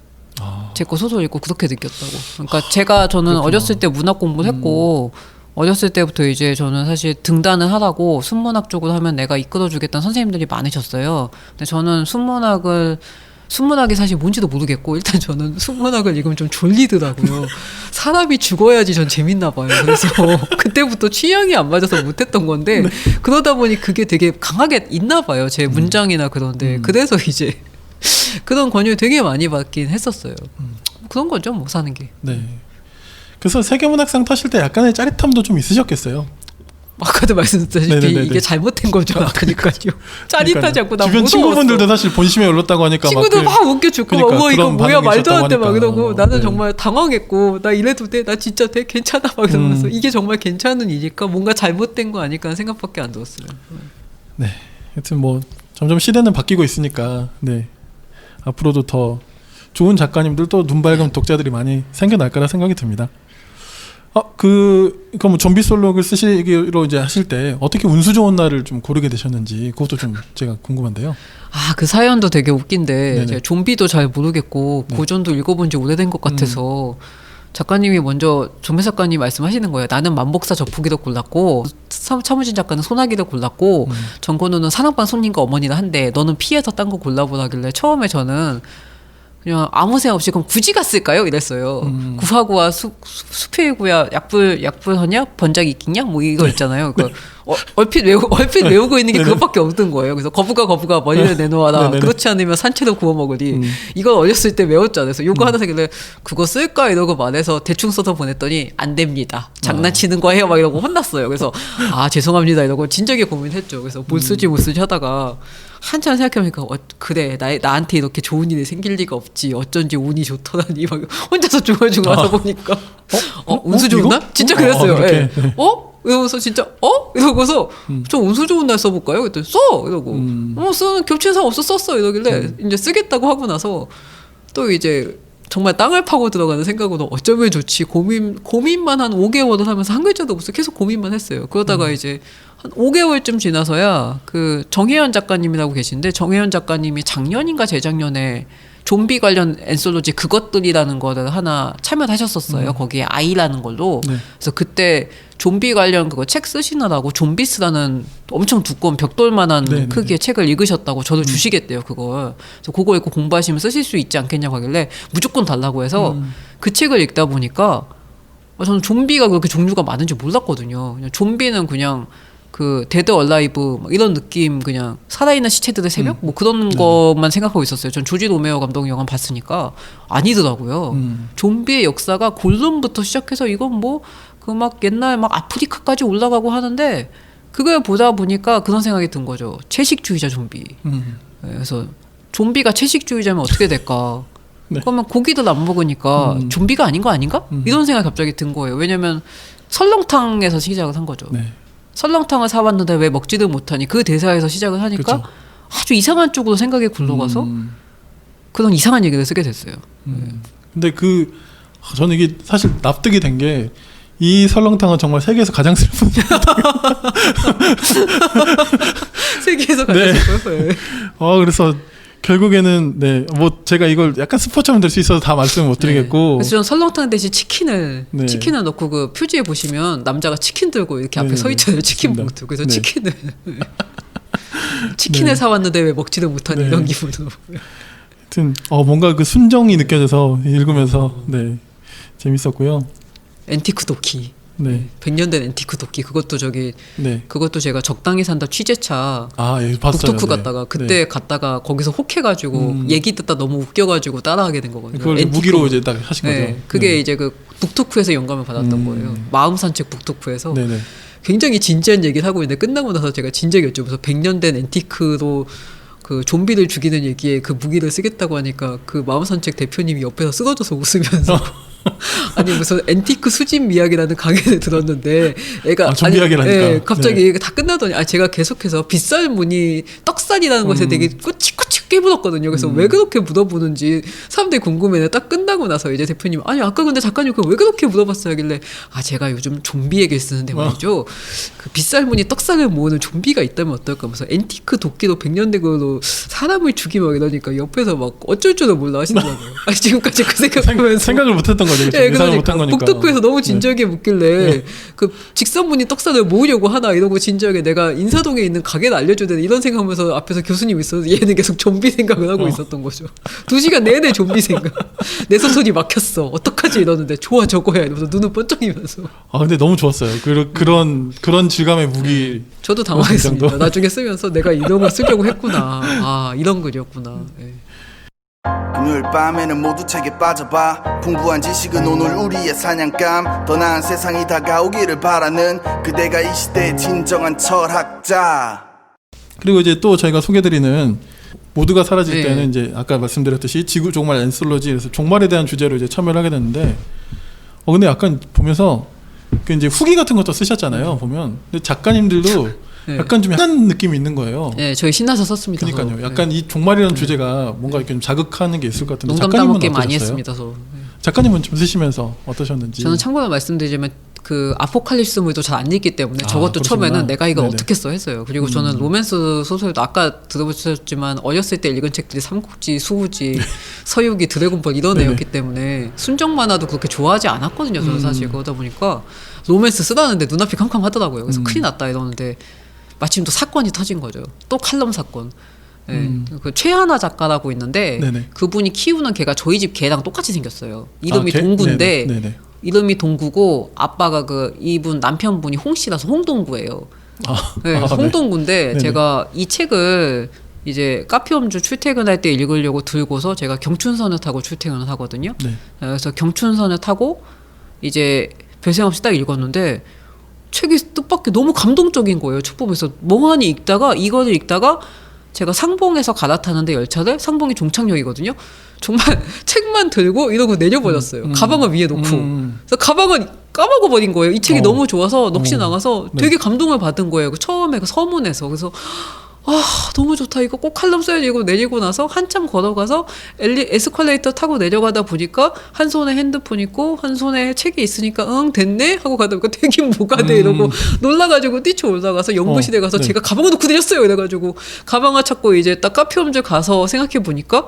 제 거 소설 읽고 그렇게 느꼈다고. 그러니까 저는 그렇구나. 어렸을 때 문학 공부를 했고 어렸을 때부터 이제 저는 사실 등단을 하라고 순문학 쪽으로 하면 내가 이끌어주겠다는 선생님들이 많으셨어요. 근데 저는 순문학이 사실 뭔지도 모르겠고 일단 저는 순문학을 읽으면 좀 졸리더라고요. 사람이 죽어야지 전 재밌나 봐요. 그래서 그때부터 취향이 안 맞아서 못했던 건데 그러다 보니 그게 되게 강하게 있나 봐요. 제 문장이나 그런데 그래서 이제 그런 권유를 되게 많이 받긴 했었어요. 그런 거죠 뭐 사는 게. 네. 그래서 세계문학상 타실 때 약간의 짜릿함도 좀 있으셨겠어요. 아까도 말씀드렸다시피 네네네네. 이게 잘못된 건 줄 알았다니까요. 짜릿하지 않고 나 주변 무서웠어. 친구분들도 사실 본심에 올랐다고 하니까 친구들 막 웃겨 죽고 그러니까 뭐 이거 그런 뭐야 반응이 말도 안 돼 막 있었다고 이러고 하니까. 나는 네. 정말 당황했고 나 이래도 돼? 나 진짜 돼? 괜찮아? 막 이러면서 이게 정말 괜찮은 일일까? 뭔가 잘못된 거 아닐까 하는 생각밖에 안 들었어요. 네. 하여튼 뭐 점점 시대는 바뀌고 있으니까 네. 앞으로도 더 좋은 작가님들 또 눈 밝은 독자들이 많이 생겨날 거라 생각이 듭니다. 그럼 좀비 솔록을 쓰시기로 이제 하실 때 어떻게 운수 좋은 날을 좀 고르게 되셨는지 그것도 좀 제가 궁금한데요. 아, 그 사연도 되게 웃긴데 네네. 제가 좀비도 잘 모르겠고 네. 고전도 읽어본 지 오래된 것 같아서 작가님이 먼저 조매 작가님 말씀하시는 거예요. 나는 만복사 저푸기도 골랐고 차무진 작가는 소나기도 골랐고 정건우는 사랑방 손님과 어머니를 한대. 너는 피해서 딴 거 골라보라길래 처음에 저는 그냥 아무 생각 없이 그럼 굳이 갔을까요? 이랬어요. 구하구와 수표의 구야 약불하냐 번작이 있겠냐 뭐 이거 있잖아요. 그 얼핏 외우고 있는 게 그것밖에 없던 거예요. 그래서 거부가 머리를 내놓아라. 네네네. 그렇지 않으면 산채로 구워 먹으리. 이걸 어렸을 때 외웠잖아요. 그래서 요거 하나 사길래 그거 쓸까 이러고 말해서 대충 써서 보냈더니 안 됩니다. 장난치는 거예요. 막 이러고 혼났어요. 그래서 아 죄송합니다 이러고 진작에 고민했죠. 그래서 못 쓰지 하다가 한참 생각해보니까 그래 나한테 이렇게 좋은 일이 생길 리가 없지 어쩐지 운이 좋더라니 막 혼자서 중얼중얼 하다 보니까 운수 좋은 이거? 날? 진짜 그랬어요. 그렇게. 예. 이러면서 진짜 이러고서 좀 운수 좋은 날 써볼까요? 그랬더니 써! 이러고 쓰는 겹치는 상관 없어 썼어 이러길래 이제 쓰겠다고 하고 나서 또 이제 정말 땅을 파고 들어가는 생각으로 어쩌면 좋지 고민만 한 5개월을 하면서 한 글자도 없어 계속 고민만 했어요. 그러다가 이제 한 5개월쯤 지나서야 그 정혜연 작가님이라고 계신데 정혜연 작가님이 작년인가 재작년에 좀비 관련 엔솔로지 그것들이라는 거를 하나 참여를 하셨었어요. 거기에 아이라는 걸로. 네. 그래서 그때 좀비 관련 그거 책 쓰시느라고 좀비스라는 엄청 두꺼운 벽돌만한 네네네. 크기의 책을 읽으셨다고 저도 주시겠대요 그걸. 그래서 그거 읽고 공부하시면 쓰실 수 있지 않겠냐고 하길래 무조건 달라고 해서 그 책을 읽다 보니까 저는 좀비가 그렇게 종류가 많은지 몰랐거든요. 그냥 좀비는 그냥 그 데드 얼라이브 이런 느낌 그냥 살아있는 시체들의 새벽 뭐 그런 것만 생각하고 있었어요. 전 조지 로메오 감독 영화 봤으니까 아니더라고요. 좀비의 역사가 골룸부터 시작해서 이건 뭐 그 막 옛날 막 아프리카까지 올라가고 하는데 그걸 보다 보니까 그런 생각이 든 거죠. 채식주의자 좀비. 그래서 좀비가 채식주의자면 어떻게 될까? 네. 그러면 고기도 안 먹으니까 좀비가 아닌 거 아닌가? 이런 생각이 갑자기 든 거예요. 왜냐면 설렁탕에서 시작을 한 거죠. 네. 설렁탕을 사왔는데 왜 먹지도 못하니 그 대사에서 시작을 하니까 그쵸. 아주 이상한 쪽으로 생각이 굴러가서 그런 이상한 얘기를 쓰게 됐어요. 근데 저는 이게 사실 납득이 된 게 이 설렁탕은 정말 세계에서 가장 슬픈 세계에서 네. 가장 슬퍼요. 네. 그래서 결국에는 네 뭐 제가 이걸 약간 스포처럼 될 수 있어서 다 말씀을 못 드리겠고 그래서 저는 설렁탕 대신 치킨을 네. 넣고 그 표지에 보시면 남자가 치킨 들고 이렇게 앞에 네, 서 네. 있잖아요. 치킨 맞습니다. 봉투. 그래서 네. 치킨을 네. 사왔는데 왜 먹지도 못하니 네. 이런 기분으로. 하여튼 뭔가 그 순정이 느껴져서 읽으면서 네 재밌었고요. 앤티크 도끼. 네. 100년 된 앤티크 도끼. 그것도 네. 그것도 제가 적당히 산다 취재차 예, 봤어요. 북토크 네. 갔다가 그때 갔다가 거기서 혹해가지고 얘기 듣다 너무 웃겨가지고 따라하게 된 거거든요. 그걸 앤티크 무기로 도끼. 이제 딱 하신 네, 거죠. 그게 네. 이제 그 북토크에서 영감을 받았던 거예요. 마음 산책 북토크에서 네네. 굉장히 진지한 얘기를 하고 있는데 끝나고 나서 제가 진지하게 여쭤봐서 100년 된 앤티크로 그 좀비를 죽이는 얘기에 그 무기를 쓰겠다고 하니까 그 마음 산책 대표님이 옆에서 쓰러져서 웃으면서 아니 무슨 앤티크 수집 이야기라는 강의를 들었는데 애가 좀비 이야기라니까. 갑자기 네. 얘기가 다 끝나더니 제가 계속해서 빗살 무늬 떡살이라는 것에 되게 꼬치꼬치 깨물었거든요. 그래서 왜 그렇게 물어보는지 사람들이 궁금해요. 딱 끝나고 나서 이제 대표님 아니 아까 근데 작가님 그거 왜 그렇게 물어봤어요 하길래 제가 요즘 좀비 얘기를 쓰는데 말이죠. 그 빗살 무늬 떡살을 모으는 좀비가 있다면 어떨까 하면서 앤티크 도끼로 100년 된 걸로 사람을 죽이면 이러니까 옆에서 막 어쩔 줄을 몰라 하시더라고요. 지금까지 그 생각하면서 생각을 못했던 거죠. 그렇죠? 네, 예상을 그러니까 못한 거니까. 북토크에서 너무 진지하게 묻길래 그 직선무늬 떡살을 모으려고 하나 이러고 진지하게 내가 인사동에 있는 가게를 알려줘야 되나 이런 생각하면서 앞에서 교수님이 있어서 얘는 계속 좀비 생각을 하고 있었던 거죠. 2시간 내내 좀비 생각. 내 소설이 막혔어. 어떡하지 이러는데 좋아 저거야 이러면서 눈을 번쩍이면서. 근데 너무 좋았어요. 그런 질감의 무기. 저도 당황했습니다. 정도? 나중에 쓰면서 내가 이런 걸 쓰려고 했구나. 이런 글이었구나. 네. 금요일 밤에는 모두 책에 빠져봐. 풍부한 지식은 오늘 우리의 사냥감. 더 나은 세상이 다가오기를 바라는 그대가 이 시대의 진정한 철학자. 그리고 이제 또 저희가 소개드리는 모두가 사라질 네. 때는 이제 아까 말씀드렸듯이 지구 종말 앤솔로지, 그래서 종말에 대한 주제로 이제 참여를 하게 됐는데, 근데 약간 보면서 그 이제 후기 같은 것도 쓰셨잖아요. 보면 근데 작가님들도 네. 약간 좀 약한 느낌이 있는 거예요. 네, 저희 신나서 썼습니다. 그러니까요. 약간 이 종말이라는 주제가 뭔가 이렇게 좀 자극하는 게 있을 것 같은데 농담 작가님은 따먹기 많이 어떠셨어요? 했습니다. 저. 작가님은 좀 쓰시면서 어떠셨는지. 저는 참고로 말씀드리자면 그 아포칼립스물도 잘 안 읽기 때문에 저것도 그러시구나. 처음에는 내가 이걸 네네. 어떻게 써 했어요. 그리고 저는 로맨스 소설도 아까 들어보셨지만 어렸을 때 읽은 책들이 삼국지, 수우지, 서유기, 드래곤볼 이런 네네. 애였기 때문에 순정 만화도 그렇게 좋아하지 않았거든요. 저는 사실 그러다 보니까 로맨스 쓰라는데 눈앞이 캄캄하더라고요. 그래서 큰일 났다 이러는데 마침 또 사건이 터진 거죠. 또 칼럼 사건. 네. 그 최하나 작가라고 있는데 네네. 그분이 키우는 개가 저희 집 개랑 똑같이 생겼어요. 이름이 개? 동구인데 네네. 이름이 동구고 아빠가 그 이분 남편분이 홍씨라서 홍동구예요. 네, 홍동구인데 네네. 제가 이 책을 이제 카피홈즈 출퇴근할 때 읽으려고 들고서 제가 경춘선을 타고 출퇴근을 하거든요. 네. 그래서 경춘선을 타고 이제 별생 없이 딱 읽었는데 책이 뜻밖의 너무 감동적인 거예요. 첫 부분에서 멍하니 읽다가 이거를 읽다가 제가 상봉에서 갈아타는데 열차를 상봉이 종착역이거든요. 정말 책만 들고 이러고 내려버렸어요. 가방을 위에 놓고. 그래서 가방은 까먹어버린 거예요. 이 책이 너무 좋아서 넋이 나가서 네. 되게 감동을 받은 거예요. 처음에 그 서문에서. 그래서 너무 좋다. 이거 꼭 칼럼 써야지. 이거 내리고 나서 한참 걸어가서 에스컬레이터 타고 내려가다 보니까 한 손에 핸드폰 있고 한 손에 책이 있으니까 응 됐네 하고 가다 보니까 되긴 뭐가 돼 이러고 놀라가지고 뛰쳐 올라가서 연구실에 가서 네. 제가 가방을 놓고 내렸어요. 이래가지고 가방을 찾고 이제 딱 카피홈즈 가서 생각해 보니까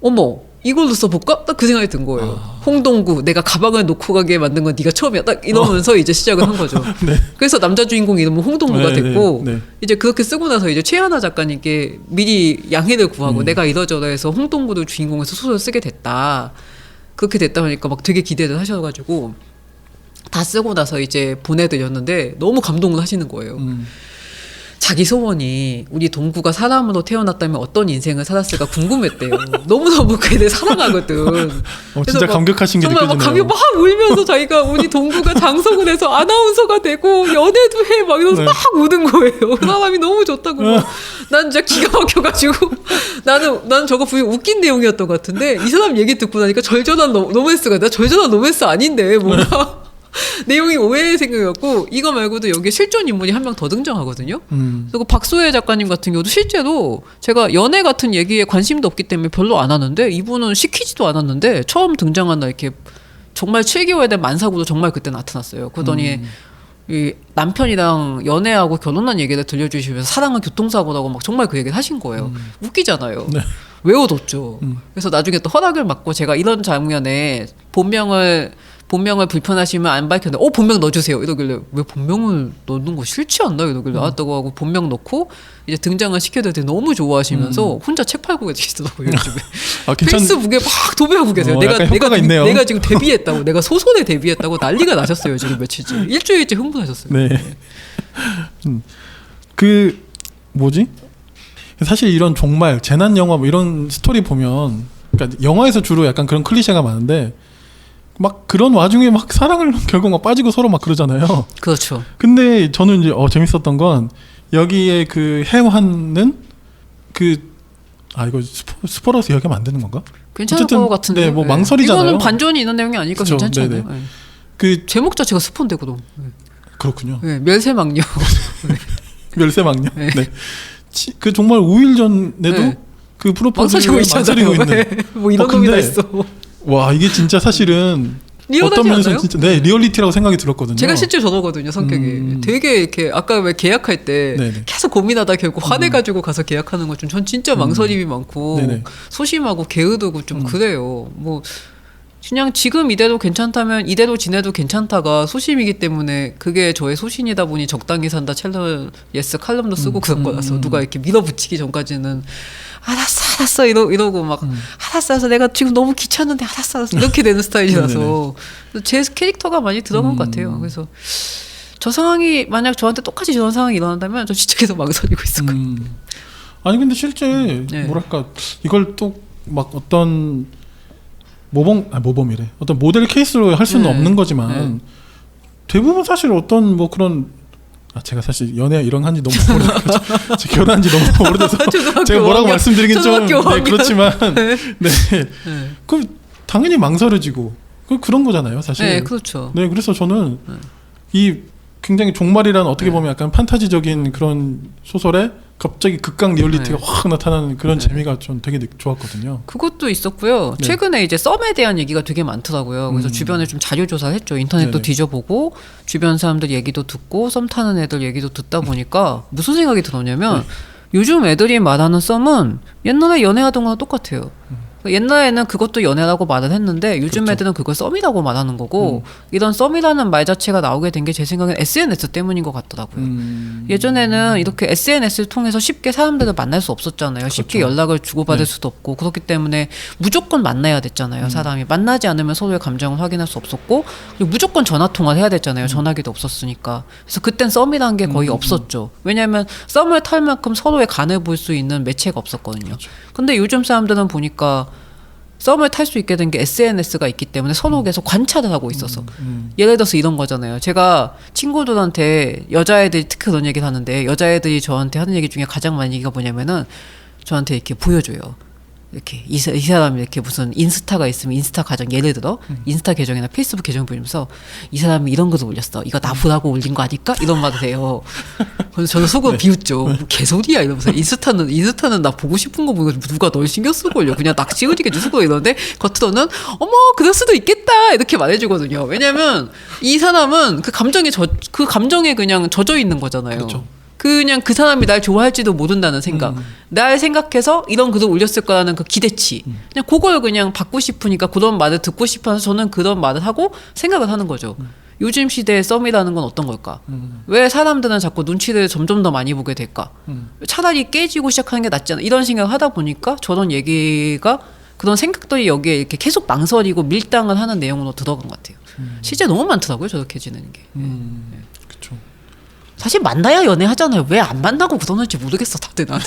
어머 이걸로 써볼까? 딱 그 생각이 든 거예요. 홍동구 내가 가방을 놓고 가게 만든 건 네가 처음이야. 딱 이러면서 이제 시작을 한 거죠. 네. 그래서 남자 주인공 이름은 홍동구가 네, 됐고 네, 네. 이제 그렇게 쓰고 나서 이제 최하나 작가님께 미리 양해를 구하고 내가 이러저러해서 홍동구를 주인공에서 소설을 쓰게 됐다. 그렇게 됐다 보니까 막 되게 기대를 하셔가지고 다 쓰고 나서 이제 보내드렸는데 너무 감동을 하시는 거예요. 자기 소원이 우리 동구가 사람으로 태어났다면 어떤 인생을 살았을까 궁금했대요. 너무너무 걔를 사랑하거든. 진짜 그래서 막 감격하신 게 정말 막 느껴지네요. 막 울면서 자기가 우리 동구가 장성을 해서 아나운서가 되고 연애도 해 막 이러면서 네. 막 우는 거예요. 그 사람이 너무 좋다고. 난 진짜 기가 막혀가지고 나는 저거 분명 웃긴 내용이었던 것 같은데 이 사람 얘기 듣고 나니까 절절한 로맨스가 나 절절한 로맨스 아닌데 뭔가 내용이 오해의 생각이었고 이거 말고도 여기 실존 인물이 한 명 더 등장하거든요. 그리고 박소혜 작가님 같은 경우도 실제로 제가 연애 같은 얘기에 관심도 없기 때문에 별로 안 하는데 이분은 시키지도 않았는데 처음 등장한 날 이렇게 정말 7개월에 대한 만사고도 정말 그때 나타났어요. 그러더니 이 남편이랑 연애하고 결혼한 얘기를 들려주시면서 사랑은 교통사고라고 막 정말 그 얘기를 하신 거예요. 웃기잖아요. 네. 외워뒀죠. 그래서 나중에 또 허락을 받고 제가 이런 장면에 본명을 불편하시면 안 밝혔는데 본명 넣어주세요 이러길래 왜 본명을 넣는 거 싫지 않나 이러길래 알았다고 하고 본명 넣고 이제 등장을 시켜드렸더니 너무 좋아하시면서 혼자 책 팔고 계시더라고요 요즘에. 페이스북에 막 도배하고 계세요. 약간 효과가 있네요. 내가 지금 데뷔했다고 내가 소설에 데뷔했다고 난리가 나셨어요. 지금 며칠째 일주일째 흥분하셨어요. 네. 그 뭐지? 사실 이런 종말, 재난 영화 뭐 이런 스토리 보면, 그러니까 영화에서 주로 약간 그런 클리셰가 많은데 막 그런 와중에 막 사랑을 결국 막 빠지고 서로 막 그러잖아요. 그렇죠. 근데 저는 이제 재밌었던 건 여기에 그 해환은 이거 스포라서 이야기하면 안 되는 건가? 괜찮을 어쨌든, 것 같은데. 네, 뭐 망설이잖아요. 이거는 반전이 있는 내용이 아니니까 그쵸, 괜찮잖아요. 네네. 네. 그 제목 자체가 스폰데거든. 그렇군요. 네, 멸세망녀. 멸세망녀. 네. 네. 그 정말 5일 전에도 네. 그 망설이고 프로포즈를 있잖아요. 망설이고 있는. 네. 뭐 이런 놈이 다 근데 있어. 와 이게 진짜 사실은 리얼하지 어떤 면에서 않아요? 진짜 리얼리티라고 생각이 들었거든요. 제가 실제 저러거든요 성격이. 되게 이렇게 아까 왜 계약할 때 네네. 계속 고민하다 결국 화내가지고 가서 계약하는 것 좀 전 진짜 망설임이 많고 네네. 소심하고 게으르고 좀 그래요. 뭐 그냥 지금 이대로 괜찮다면 이대로 지내도 괜찮다가 소심이기 때문에 그게 저의 소신이다 보니 적당히 산다 예스 칼럼도 쓰고 그런 거라서 누가 이렇게 밀어붙이기 전까지는 알았어 이러고 막 알았어 내가 지금 너무 귀찮은데 알았어 이렇게 되는 스타일이라서 제 캐릭터가 많이 들어간 것 같아요. 그래서 저 상황이 만약 저한테 똑같이 저런 상황이 일어난다면 저 진짜 계속 망설이고 있을 거예요. 아니 근데 실제 네. 뭐랄까 이걸 또 막 어떤 모범이래. 어떤 모델 케이스로 할 수는 네. 없는 거지만 대부분 사실 어떤 뭐 그런 제가 사실 연애 이런 한지 너무 오래돼서 제가 결혼한 지 너무 오래돼서 제가 뭐라고 말씀드리긴 좀 그렇지만 그 당연히 망설여지고 그런 거잖아요, 사실. 네, 그렇죠. 네, 그래서 저는 이 굉장히 종말이라는 어떻게 보면 약간 판타지적인 그런 소설에 갑자기 극강 리얼리티가 확 나타나는 그런 재미가 좀 되게 좋았거든요. 그것도 있었고요. 네. 최근에 이제 썸에 대한 얘기가 되게 많더라고요. 그래서 주변에 좀 자료 조사를 했죠. 인터넷도 네네. 뒤져보고 주변 사람들 얘기도 듣고 썸 타는 애들 얘기도 듣다 보니까 무슨 생각이 들었냐면 요즘 애들이 말하는 썸은 옛날에 연애하던 거랑 똑같아요. 옛날에는 그것도 연애라고 말을 했는데 요즘 그렇죠. 애들은 그걸 썸이라고 말하는 거고 이런 썸이라는 말 자체가 나오게 된 게 제 생각엔 SNS 때문인 것 같더라고요. 예전에는 이렇게 SNS를 통해서 쉽게 사람들을 만날 수 없었잖아요. 쉽게 연락을 주고받을 수도 없고 그렇기 때문에 무조건 만나야 됐잖아요. 사람이 만나지 않으면 서로의 감정을 확인할 수 없었고 그리고 무조건 전화통화를 해야 됐잖아요. 전화기도 없었으니까. 그래서 그땐 썸이라는 게 거의 없었죠. 왜냐하면 썸을 탈 만큼 서로의 간을 볼 수 있는 매체가 없었거든요. 근데 요즘 사람들은 보니까 썸을 탈 수 있게 된 게 SNS가 있기 때문에 서로 계속 관찰을 하고 있어서 예를 들어서 이런 거잖아요. 제가 친구들한테 여자애들이 특히 그런 얘기를 하는데 여자애들이 저한테 하는 얘기 중에 가장 많은 얘기가 뭐냐면은 저한테 이렇게 보여줘요. 이렇게 이 사람이 이렇게 무슨 인스타가 있으면 인스타 가정 예를 들어 인스타 계정이나 페이스북 계정 보면서 이 사람이 이런 것을 올렸어. 이거 나 보라고 올린 거 아닐까? 이런 말을 해요. 그래서 저는 속으로 비웃죠. 뭐 개소리야 이러면서 인스타는 나 보고 싶은 거 보고 누가 널 신경 쓰고 올려. 그냥 낚시 흐리게 쓰고 이러는데 겉으로는 어머 그럴 수도 있겠다 이렇게 말해주거든요. 왜냐면 이 사람은 그 감정에 그냥 젖어 있는 거잖아요. 그렇죠. 그냥 그 사람이 날 좋아할지도 모른다는 생각. 날 생각해서 이런 글을 올렸을 거라는 그 기대치. 그냥 그걸 그냥 받고 싶으니까 그런 말을 듣고 싶어서 저는 그런 말을 하고 생각을 하는 거죠. 요즘 시대의 썸이라는 건 어떤 걸까? 왜 사람들은 자꾸 눈치를 점점 더 많이 보게 될까? 차라리 깨지고 시작하는 게 낫지 않아? 이런 생각을 하다 보니까 저런 얘기가 그런 생각들이 여기에 이렇게 계속 망설이고 밀당을 하는 내용으로 들어간 것 같아요. 실제 너무 많더라고요. 저렇게 지내는 게. 그렇죠. 사실 만나야 연애하잖아요. 왜 안 만나고 그러는지 모르겠어 다들 나는.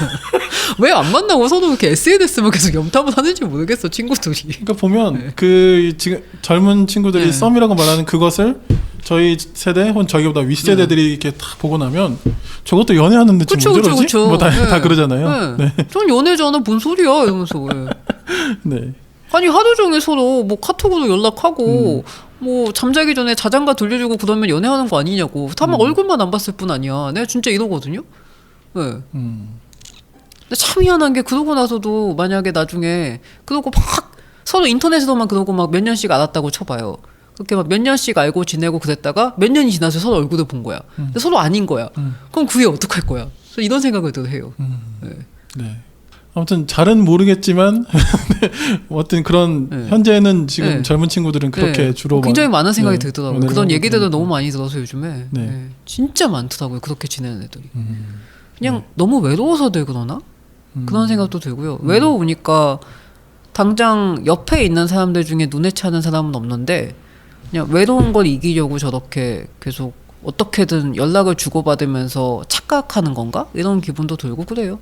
왜 안 만나고 서로 이렇게 SNS만 계속 염탐을 하는지 모르겠어 친구들이. 그러니까 보면 그 지금 젊은 친구들이 썸이라고 말하는 그것을 저희 세대 혹은 저희보다 윗세대들이 이렇게 다 보고 나면 저것도 연애하는데 지금 왜 저러지? 뭐 다 그러잖아요. 네. 전 연애잖아 뭔 소리야 이러면서. 네. 아니 하루 종일 서로 뭐 카톡으로 연락하고 뭐 잠자기 전에 자장가 들려주고 그러면 연애하는 거 아니냐고. 다만 얼굴만 안 봤을 뿐 아니야. 내가 진짜 이러거든요. 네. 근데 참 희한한 게 그러고 나서도 만약에 나중에 그러고 막 서로 인터넷에서만 그러고 막 몇 년씩 알았다고 쳐봐요. 그렇게 막 몇 년씩 알고 지내고 그랬다가 몇 년이 지나서 서로 얼굴을 본 거야. 근데 서로 아닌 거야. 그럼 그게 어떡할 거야? 그래서 이런 생각을 늘 해요. 네. 아무튼 잘은 모르겠지만 어떤 그런 현재는 지금 젊은 친구들은 그렇게 주로 굉장히 많은 생각이 들더라고요. 그런 하고 얘기들을 그러니까. 너무 많이 들어서 요즘에 진짜 많더라고요. 그렇게 지내는 애들이. 그냥 네. 너무 외로워서들 그러나? 그런 생각도 들고요. 외로우니까 당장 옆에 있는 사람들 중에 눈에 차는 사람은 없는데 그냥 외로운 걸 이기려고 저렇게 계속 어떻게든 연락을 주고받으면서 착각하는 건가? 이런 기분도 들고 그래요.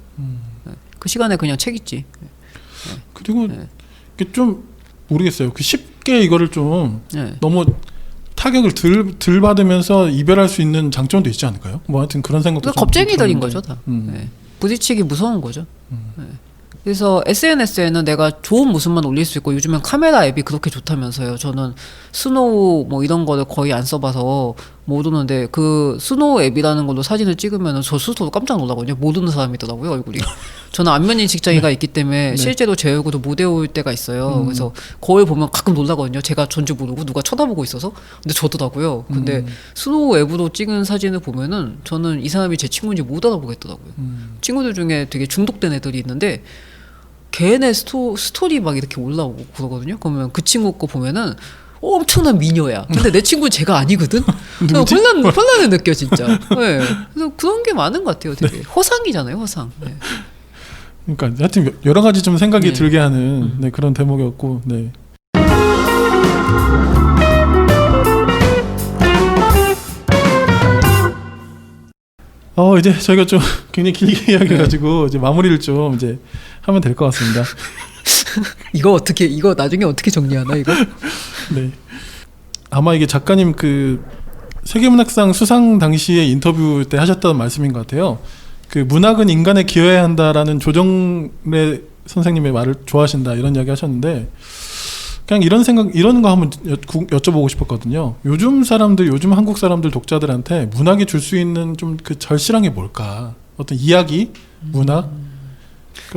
그 시간에 그냥 책 읽지. 그리고 이게 좀 모르겠어요. 그 쉽게 이거를 좀 너무 타격을 덜 받으면서 이별할 수 있는 장점도 있지 않을까요? 뭐 하여튼 그런 생각도 그러니까 겁쟁이들인 거죠 다. 부딪히기 무서운 거죠. 그래서 SNS에는 내가 좋은 모습만 올릴 수 있고 요즘엔 카메라 앱이 그렇게 좋다면서요. 저는 스노우 뭐 이런 거를 거의 안 써봐서 모르는데 그 스노우 앱이라는 걸로 사진을 찍으면 저 스스로 깜짝 놀라거든요. 모르는 사람이더라고요 얼굴이. 저는 안면인 직장이가 있기 때문에 실제로 제 얼굴도 못 외울 때가 있어요. 그래서 거울 보면 가끔 놀라거든요. 제가 전주 모르고 누가 쳐다보고 있어서. 근데 저더라고요. 근데 스노우 앱으로 찍은 사진을 보면은 저는 이 사람이 제 친구인지 못 알아보겠더라고요. 친구들 중에 되게 중독된 애들이 있는데 걔네 스토리 막 이렇게 올라오고 그러거든요. 그러면 그 친구 거 보면은 엄청난 미녀야. 근데 내 친구는 제가 아니거든. 혼란을 느껴 진짜. 네. 그래서 그런 게 많은 것 같아요. 되게 허상이잖아요, 허상. 네. 그러니까 하여튼 여러 가지 좀 생각이 들게 하는 그런 대목이었고. 네. 이제 저희가 좀 굉장히 길게 이야기해가지고 이제 마무리를 좀 이제 하면 될 것 같습니다. 이거 나중에 어떻게 정리하나 이거? 네. 아마 이게 작가님 그 세계문학상 수상 당시에 인터뷰 때 하셨던 말씀인 것 같아요. 그 문학은 인간에 기여해야 한다라는 조정래 선생님의 말을 좋아하신다 이런 이야기 하셨는데 그냥 이런 거 한번 여쭤보고 싶었거든요. 요즘 한국 사람들 독자들한테 문학이 줄 수 있는 좀 그 절실한 게 뭘까? 어떤 이야기, 문학.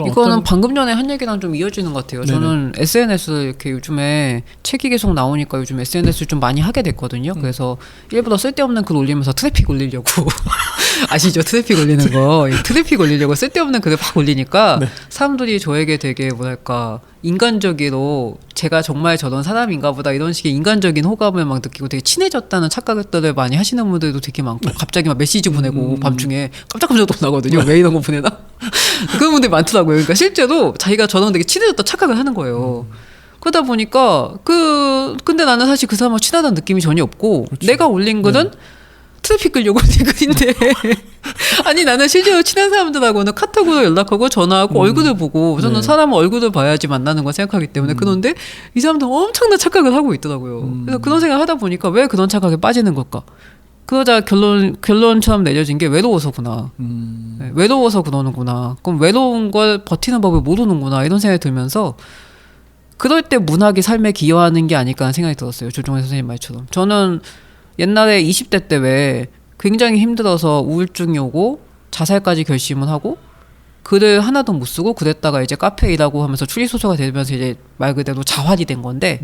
이거는 방금 전에 한 얘기랑 좀 이어지는 것 같아요. 네네. 저는 SNS 이렇게 요즘에 책이 계속 나오니까 요즘 SNS를 좀 많이 하게 됐거든요. 그래서 일부러 쓸데없는 글 올리면서 트래픽 올리려고 아시죠? 트래픽 올리는 거. 트래픽 올리려고 쓸데없는 글을 막 올리니까 네. 사람들이 저에게 되게 뭐랄까 인간적으로 제가 정말 저런 사람인가 보다 이런 식의 인간적인 호감을 막 느끼고 되게 친해졌다는 착각들을 많이 하시는 분들도 되게 많고 갑자기 막 메시지 보내고 밤중에 깜짝깜짝 놀라거든요. 왜 이런 거 보내나? 그런 분들이 많더라고요. 그러니까 실제로 자기가 저랑 되게 친해졌다 착각을 하는 거예요. 그러다 보니까 근데 나는 사실 그 사람하고 친하다는 느낌이 전혀 없고 그렇죠. 내가 올린 거는 트래픽 끌려고 올린 글인데 아니 나는 실제로 친한 사람들하고는 카톡으로 연락하고 전화하고 얼굴을 보고 저는 네. 사람은 얼굴을 봐야지 만나는 걸 생각하기 때문에 그런데 이 사람들은 엄청난 착각을 하고 있더라고요. 그래서 그런 생각을 하다 보니까 왜 그런 착각에 빠지는 걸까? 그러자 결론처럼 내려진 게 외로워서구나. 네, 외로워서 그러는구나. 그럼 외로운 걸 버티는 법을 모르는구나. 이런 생각이 들면서 그럴 때 문학이 삶에 기여하는 게 아닐까 하는 생각이 들었어요. 조종현 선생님 말처럼. 저는 옛날에 20대 때 왜 굉장히 힘들어서 우울증이 오고 자살까지 결심을 하고 글을 하나도 못 쓰고 그랬다가 이제 카페 일하고 하면서 추리소설가 되면서 이제 말 그대로 자활이 된 건데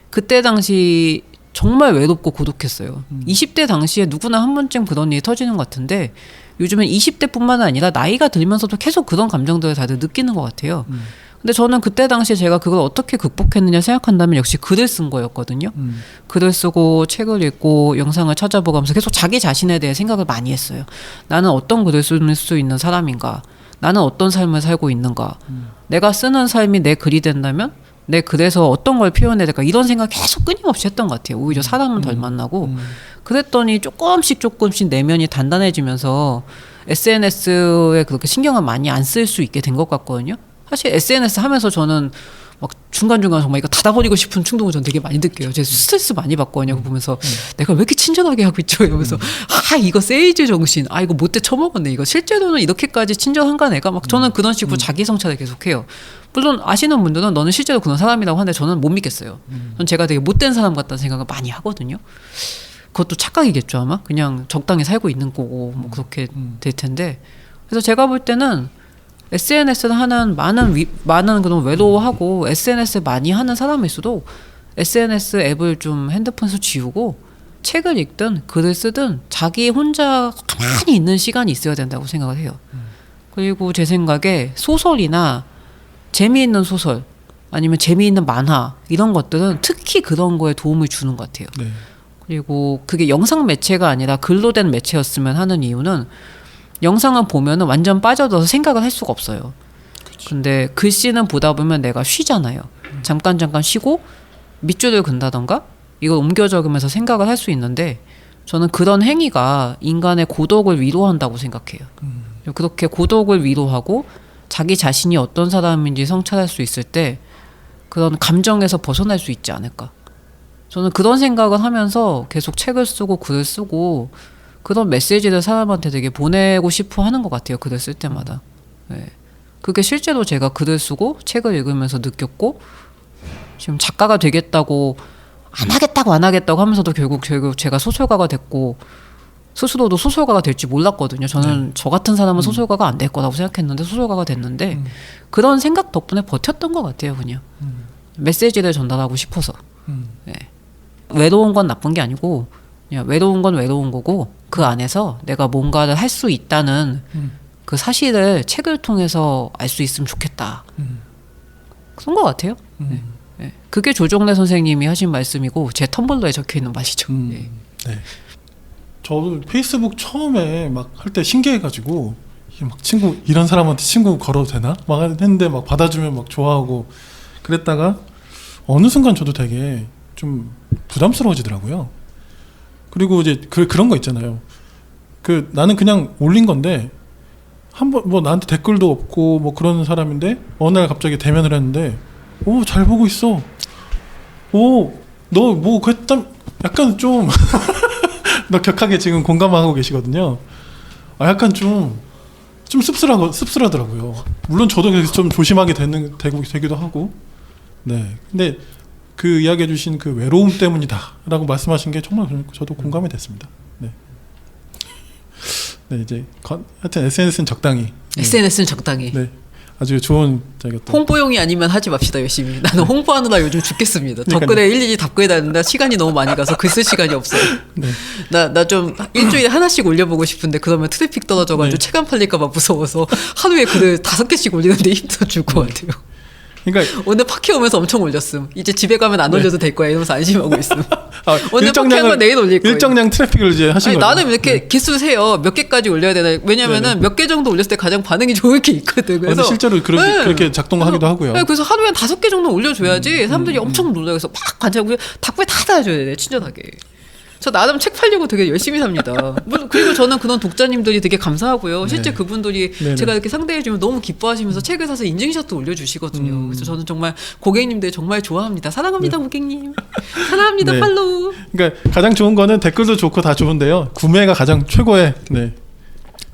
그때 당시 정말 외롭고 고독했어요. 20대 당시에 누구나 한 번쯤 그런 일이 터지는 것 같은데 요즘엔 20대뿐만 아니라 나이가 들면서도 계속 그런 감정들을 다들 느끼는 것 같아요. 근데 저는 그때 당시에 제가 그걸 어떻게 극복했느냐 생각한다면 역시 글을 쓴 거였거든요. 글을 쓰고 책을 읽고 영상을 찾아보고 하면서 계속 자기 자신에 대해 생각을 많이 했어요. 나는 어떤 글을 쓸 수 있는 사람인가? 나는 어떤 삶을 살고 있는가? 내가 쓰는 삶이 내 글이 된다면 내 글에서 어떤 걸 표현해야 될까? 이런 생각 계속 끊임없이 했던 것 같아요. 오히려 사람은 덜 만나고 그랬더니 조금씩 내면이 단단해지면서 SNS에 그렇게 신경을 많이 안 쓸 수 있게 된 것 같거든요. 사실 SNS 하면서 저는 막 중간중간 정말 이거 닫아버리고 싶은 충동을 전 되게 많이 느껴요. 제가 스트레스 많이 받거든요. 보면서 내가 왜 이렇게 친절하게 하고 있죠? 이러면서 이거 세이즈 정신. 이거 못돼 처먹었네. 이거 실제로는 이렇게까지 친절한가 내가? 막 저는 그런 식으로 자기 성찰을 계속해요. 물론 아시는 분들은 너는 실제로 그런 사람이라고 하는데 저는 못 믿겠어요. 전 제가 되게 못된 사람 같다는 생각을 많이 하거든요. 그것도 착각이겠죠 아마. 그냥 적당히 살고 있는 거고 뭐 그렇게 될 텐데. 그래서 제가 볼 때는 SNS를 하는 많은 그런 외로워하고 SNS 많이 하는 사람일수록 SNS 앱을 좀 핸드폰에서 지우고 책을 읽든 글을 쓰든 자기 혼자 가만히 있는 시간이 있어야 된다고 생각을 해요. 그리고 제 생각에 소설이나 재미있는 소설 아니면 재미있는 만화 이런 것들은 특히 그런 거에 도움을 주는 것 같아요. 네. 그리고 그게 영상 매체가 아니라 글로 된 매체였으면 하는 이유는 영상을 보면은 완전 빠져들어서 생각을 할 수가 없어요. 근데 글씨는 보다 보면 내가 쉬잖아요. 잠깐 쉬고 밑줄을 그는다던가 이걸 옮겨 적으면서 생각을 할 수 있는데 저는 그런 행위가 인간의 고독을 위로한다고 생각해요. 그렇게 고독을 위로하고 자기 자신이 어떤 사람인지 성찰할 수 있을 때 그런 감정에서 벗어날 수 있지 않을까. 저는 그런 생각을 하면서 계속 책을 쓰고 글을 쓰고 그런 메시지를 사람한테 되게 보내고 싶어 하는 것 같아요. 글을 쓸 때마다. 네. 그게 실제로 제가 글을 쓰고 책을 읽으면서 느꼈고 지금 작가가 되겠다고 안 하겠다고 하면서도 결국 제가 소설가가 됐고 스스로도 소설가가 될지 몰랐거든요. 저는 저 같은 사람은 소설가가 안 될 거라고 생각했는데 소설가가 됐는데 그런 생각 덕분에 버텼던 것 같아요. 그냥 메시지를 전달하고 싶어서. 네. 외로운 건 나쁜 게 아니고 그냥 외로운 건 외로운 거고 그 안에서 내가 뭔가를 할 수 있다는 그 사실을 책을 통해서 알 수 있으면 좋겠다. 그런 것 같아요. 네. 네. 그게 조정래 선생님이 하신 말씀이고 제 텀블러에 적혀있는 말이죠. 네. 네. 저도 페이스북 처음에 막 할 때 신기해가지고 이게 막 이런 사람한테 친구 걸어도 되나? 막 했는데 막 받아주면 막 좋아하고 그랬다가 어느 순간 저도 되게 좀 부담스러워지더라고요. 그리고 이제 그런 거 있잖아요. 나는 그냥 올린 건데 한번 뭐 나한테 댓글도 없고 뭐 그런 사람인데 어느 날 갑자기 대면을 했는데 오, 잘 보고 있어. 오, 너 뭐 그랬다. 약간 좀 너 격하게 지금 공감하고 계시거든요. 아, 약간 좀 씁쓸하더라고요. 물론 저도 그래서 좀 조심하게 되기도 하고. 네. 근데 그 이야기해 주신 그 외로움 때문이다라고 말씀하신 게 정말 저도 공감이 됐습니다. 네. 네, 이제 하여튼 SNS는 적당히. SNS는 적당히. 네. 아주 좋은 저희가 또 홍보용이 아니면 하지 맙시다 열심히. 나는 홍보하느라 요즘 죽겠습니다. 그러니까요. 댓글에 일일이 답글에 다는데 시간이 너무 많이 가서 글 쓸 시간이 없어요. 네. 나 좀 일주일에 하나씩 올려보고 싶은데 그러면 트래픽 떨어져가지고 네. 책 안 팔릴까봐 무서워서 하루에 글을 5개씩 올리는데 힘들어 죽을 것 같아요. 그러니까 오늘 파케 오면서 엄청 올렸음. 이제 집에 가면 안 올려도 될 거야 이러면서 안심하고 있음. 오늘 일정량을 파케한 거 내일 올릴 거예요. 일정량 트래픽을 이제 하신 아니, 거죠. 나는 이렇게 개수 세요. 몇 개까지 올려야 되나. 왜냐면은 몇 개 정도 올렸을 때 가장 반응이 좋을 게 있거든. 그래서 근데 실제로 그렇게 작동하기도 하고요. 네, 그래서 하루에 5개 정도 올려줘야지 사람들이 엄청 놀라요. 그래서 막 관찰하고 답글 다 달아줘야 돼. 친절하게. 저 나름 책 팔려고 되게 열심히 삽니다. 그리고 저는 그런 독자님들이 되게 감사하고요. 실제 네. 그분들이 네네. 제가 이렇게 상대해주면 너무 기뻐하시면서 책을 사서 인증샷도 올려주시거든요. 그래서 저는 정말 고객님들 정말 좋아합니다. 사랑합니다, 고객님. 사랑합니다, 네. 팔로우. 그러니까 가장 좋은 거는 댓글도 좋고 다 좋은데요. 구매가 가장 최고의 네.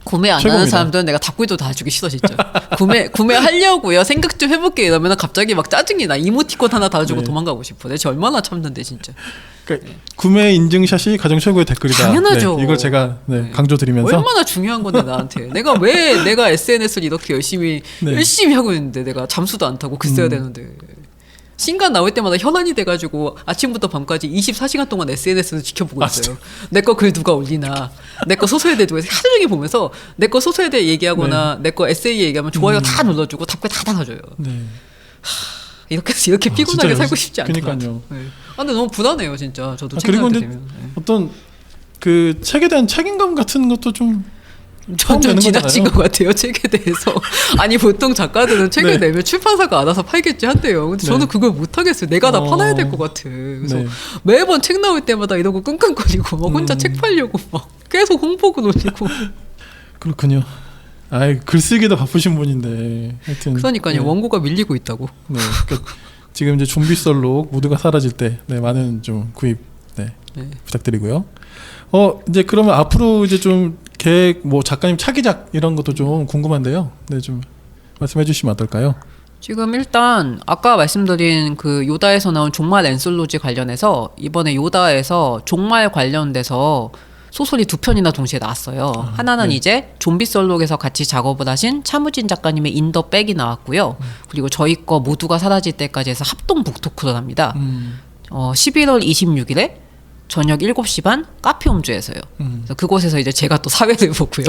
구매 안 하는 최고입니다. 사람들은 내가 답글도 다 주기 싫어 진짜. 구매하려고요. 생각 좀 해볼게 이러면 갑자기 막 짜증이 나. 이모티콘 하나 달아주고 네. 도망가고 싶어. 내가 얼마나 참는데 진짜. 그러니까 구매 인증샷이 가장 최고의 댓글이다. 당연하죠. 네, 이걸 제가 강조드리면서 얼마나 중요한 건데 나한테. 내가 SNS를 이렇게 열심히 네. 하고 있는데 내가 잠수도 안 타고 글 써야 되는데. 신간 나올 때마다 혈안이 돼가지고 아침부터 밤까지 24시간 동안 SNS를 지켜보고 있어요. 내 거 글 누가 올리나, 내 거 소설에 대해 하루 종일 보면서 내 거 소설에 대해 얘기하거나 내 거 에세이 얘기하면 좋아요 다 눌러주고 답글 다 달아줘요. 네. 이렇게 피곤하게 진짜요. 살고 싶지 않더라고요. 그러니까요. 네. 근데 너무 불안해요 진짜. 저도 그리고 책을 근데 되면. 네. 어떤 그 책에 대한 책임감 같은 것도 좀 좀 되는 지나친 거잖아요. 것 같아요 책에 대해서. 아니 보통 작가들은 책을 네. 내면 출판사가 알아서 팔겠지 한대요. 근데 네. 저는 그걸 못 하겠어요. 내가 다 팔아야 될 것 같아. 그래서 네. 매번 책 나올 때마다 이러고 끙끙거리고 막 혼자 책 팔려고 막 계속 홍보글 올리고. 그렇군요. 아이, 글쓰기도 바쁘신 분인데 하여튼 그러니까요. 네. 원고가 밀리고 있다고. 네. 그러니까 지금 이제 좀비썰록 모두가 사라질 때 네, 많은 좀 구입 네, 네. 부탁드리고요. 이제 그러면 앞으로 이제 좀 계획 뭐 작가님 차기작 이런 것도 좀 궁금한데요. 네, 좀 말씀해 주시면 어떨까요? 지금 일단 아까 말씀드린 그 요다에서 나온 종말 엔솔로지 관련해서 이번에 요다에서 종말 관련돼서 소설이 2편이나 동시에 나왔어요. 하나는 네. 이제 좀비썰록에서 같이 작업을 하신 차무진 작가님의 인더 백이 나왔고요. 그리고 저희 거 모두가 사라질 때까지 해서 합동 북토크를 합니다. 11월 26일에 저녁 7시 반 카페홈즈에서요. 그래서 그곳에서 이제 제가 또 사회를 보고요.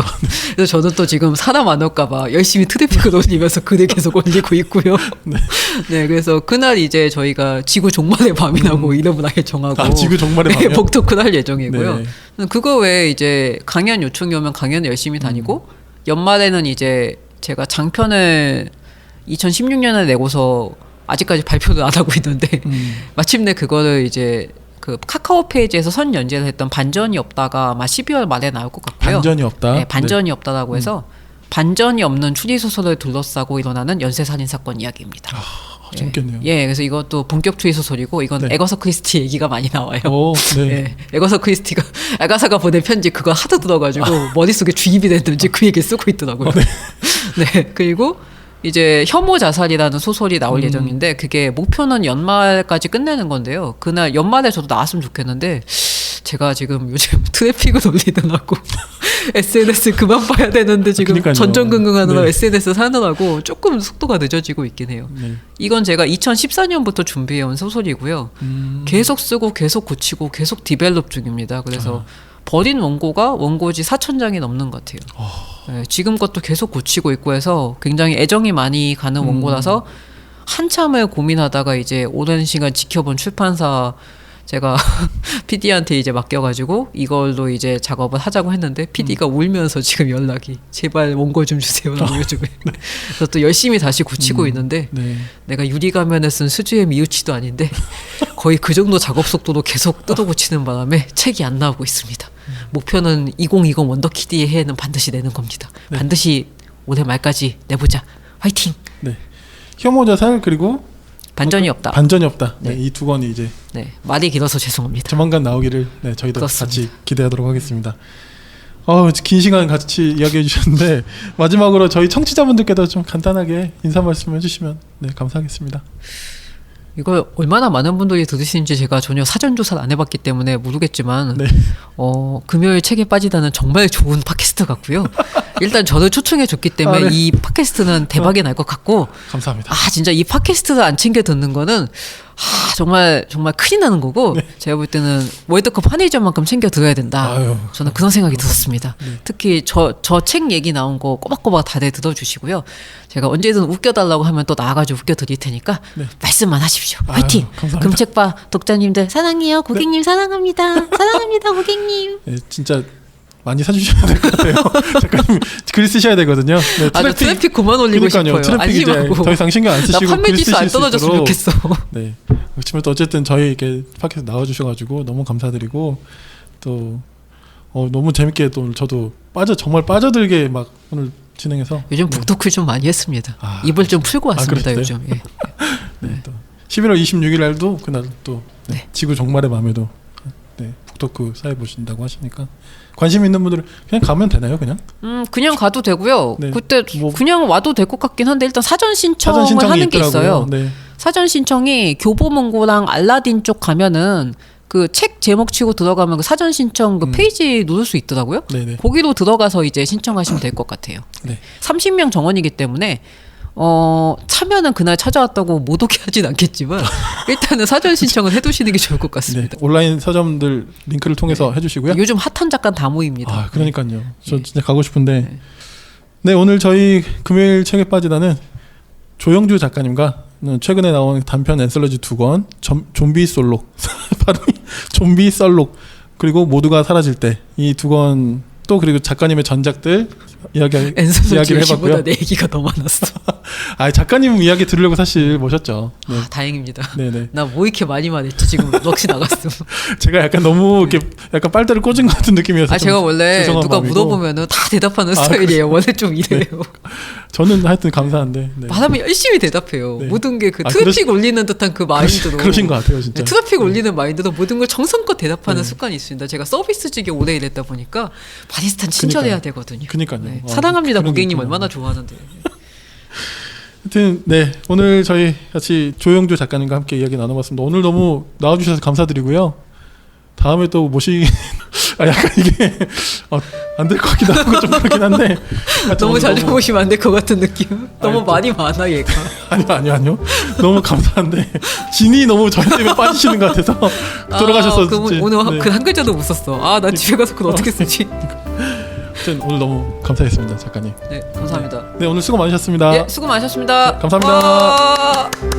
그래서 저는 또 지금 사람 안 올까봐 열심히 트래픽을 올리면서 글을 계속 올리고 있고요. 네, 그래서 그날 이제 저희가 지구 종말의 밤이라고 이름을 아예 정하고 지구 종말의 밤이요? 복토크를 할 예정이고요. 네. 그거 외에 이제 강연 요청이 오면 강연을 열심히 다니고 연말에는 이제 제가 장편을 2016년에 내고서 아직까지 발표를 안 하고 있는데 마침내 그거를 이제 그 카카오 페이지에서 선 연재를 했던 반전이 없다가 아마 12월 말에 나올 것 같고요. 반전이 없다. 네, 반전이 없다라고 해서 반전이 없는 추리 소설을 둘러싸고 일어나는 연쇄 살인 사건 이야기입니다. 재밌겠네요. 예, 그래서 이것도 본격 추리 소설이고 이건 네. 에거서 크리스티 얘기가 많이 나와요. 오, 네. 예, 에거서 크리스티가 아가사가 보낸 편지 그거 하도 들어가지고 머릿속에 주입이 됐는지 그 얘기 쓰고 있더라고요. 네, 그리고 이제 혐오 자살이라는 소설이 나올 예정인데 그게 목표는 연말까지 끝내는 건데요. 그날 연말에 저도 나왔으면 좋겠는데 제가 지금 요즘 트래픽을 올리느라고 SNS 그만 봐야 되는데 지금 그러니까요. 전전긍긍하느라 네. SNS 사느라고 조금 속도가 늦어지고 있긴 해요. 네. 이건 제가 2014년부터 준비해온 소설이고요. 계속 쓰고 계속 고치고 계속 디벨롭 중입니다. 그래서 버린 원고가 원고지 4,000장이 넘는 것 같아요. 네, 지금 것도 계속 고치고 있고 해서 굉장히 애정이 많이 가는 원고라서 한참을 고민하다가 이제 오랜 시간 지켜본 출판사 제가 PD한테 이제 맡겨가지고 이걸로 이제 작업을 하자고 했는데 PD가 울면서 지금 연락이 제발 원고 좀 주세요라고 요즘에. 그래서 또 열심히 다시 고치고 있는데 네. 내가 유리가면에 쓴 수주의 미우치도 아닌데 거의 그 정도 작업 속도로 계속 뜯어 고치는 바람에 책이 안 나오고 있습니다. 목표는 2020 원더키드의 해에는 반드시 내는 겁니다. 네. 반드시 올해 말까지 내보자. 화이팅! 네. 혐오 자살 그리고 반전이 없다. 반전이 없다. 네. 이 두 권이 이제 네, 말이 길어서 죄송합니다. 조만간 나오기를 저희도 그렇습니다. 같이 기대하도록 하겠습니다. 긴 시간 같이 이야기해 주셨는데 마지막으로 저희 청취자분들께도 좀 간단하게 인사 말씀 해주시면 감사하겠습니다. 이거 얼마나 많은 분들이 들으시는지 제가 전혀 사전 조사를 안 해봤기 때문에 모르겠지만 네. 금요일 책에 빠지다는 정말 좋은 팟캐스트 같고요. 일단 저를 초청해 줬기 때문에 네. 이 팟캐스트는 대박이 날 것 같고 감사합니다. 진짜 이 팟캐스트를 안 챙겨 듣는 거는 정말 큰일 나는 거고 제가 볼 때는 월드컵 한일전만큼 챙겨 들어야 된다. 아유, 저는 그런 생각이 들었습니다. 특히 저 책 얘기 나온 거 꼬박꼬박 다들 들어주시고요. 제가 언제든 웃겨달라고 하면 또 나와가지고 웃겨드릴 테니까 말씀만 하십시오. 화이팅! 감사합니다. 금책바 독자님들 사랑해요. 고객님 사랑합니다. 사랑합니다 고객님. 네, 진짜 많이 사주셔야 될 것 같아요. 작가님 글 쓰셔야 되거든요. 네, 저 트래픽 그만 올리고 그러니까요. 싶어요. 트래픽 이제 안심하고. 더 이상 신경 안 나 쓰시고 판매 글 지수 쓰실 안 수 떨어졌으면 있도록. 좋겠어. 네. 그렇지만 또 어쨌든 저희 이렇게 팟캐스트 나와주셔가지고 너무 감사드리고 또 너무 재밌게 또 저도 정말 빠져들게 막 오늘 진행해서 요즘 북토크 좀 많이 했습니다. 입을 좀 풀고 왔습니다. 그랬어요? 요즘. 예. 네, 또 11월 26일 날도 그날 또 지구 종말의 밤에도 북토크 사회 보신다고 하시니까 관심 있는 분들은 그냥 가면 되나요, 그냥? 그냥 가도 되고요. 네. 그때 그냥 와도 될 것 같긴 한데 일단 사전 신청을 하는 게 있어요. 네. 사전 신청이 교보문고랑 알라딘 쪽 가면은 그 책 제목 치고 들어가면 그 사전 신청 그 페이지 누를 수 있더라고요. 네네. 거기로 들어가서 이제 신청하시면 될 것 같아요. 네. 30명 정원이기 때문에 참여는 그날 찾아왔다고 못 오게 하진 않겠지만 일단은 사전 신청을 해두시는 게 좋을 것 같습니다. 온라인 서점들 링크를 통해서 해주시고요. 요즘 핫한 작가 다 모입니다. 그러니까요. 저 진짜 가고 싶은데. 네, 오늘 저희 금요일 책에 빠지다는 조영주 작가님과 최근에 나온 단편 앤솔로지 2권 좀비 솔록 좀비 썰록 그리고 모두가 사라질 때 이 2권 또 그리고 작가님의 전작들 이야기를 해봤고요. 보다 내 얘기가 더 많았어. 작가님 이야기 들으려고 사실 모셨죠. 네. 다행입니다. 네네. 나 뭐 이렇게 많이 말했지 지금 넋이 나갔어. 제가 약간 너무 이렇게 약간 빨대를 꽂은 것 같은 느낌이어서. 제가 원래 누가 마음이고. 물어보면은 다 대답하는 스타일이에요. 원래 좀 이래요. 저는 하여튼 감사한데. 네. 바람이 열심히 대답해요. 네. 모든 게 그 트래픽 올리는 듯한 그 마인드로. 그러신 것 같아요, 진짜. 트래픽 올리는 마인드로 모든 걸 정성껏 대답하는 습관이 있습니다. 제가 서비스직에 오래 일했다 보니까 바리스타는 친절해야 되거든요. 그니까요. 네. 사랑합니다 고객님 느낌. 얼마나 좋아하는데. 하여튼 오늘 저희 같이 조영주 작가님과 함께 이야기 나눠봤습니다. 오늘 너무 나와주셔서 감사드리고요. 다음에 또 약간 이게 안 될 것 같기도 하고 좀 그렇긴 한데 너무 자주 보시면 안 될 것 같은 느낌. 너무 많이 많아 얘가. 아니요. 너무 감사한데 진이 너무 저희 때문에 빠지시는 것 같아서 돌아가셔서 오늘 그 한 글자도 못 썼어. 나 집에 가서 그걸 어떻게 쓰지? 하여튼 오늘 너무 감사했습니다, 작가님. 네, 감사합니다. 네, 오늘 수고 많으셨습니다. 예, 수고 많으셨습니다. 감사합니다.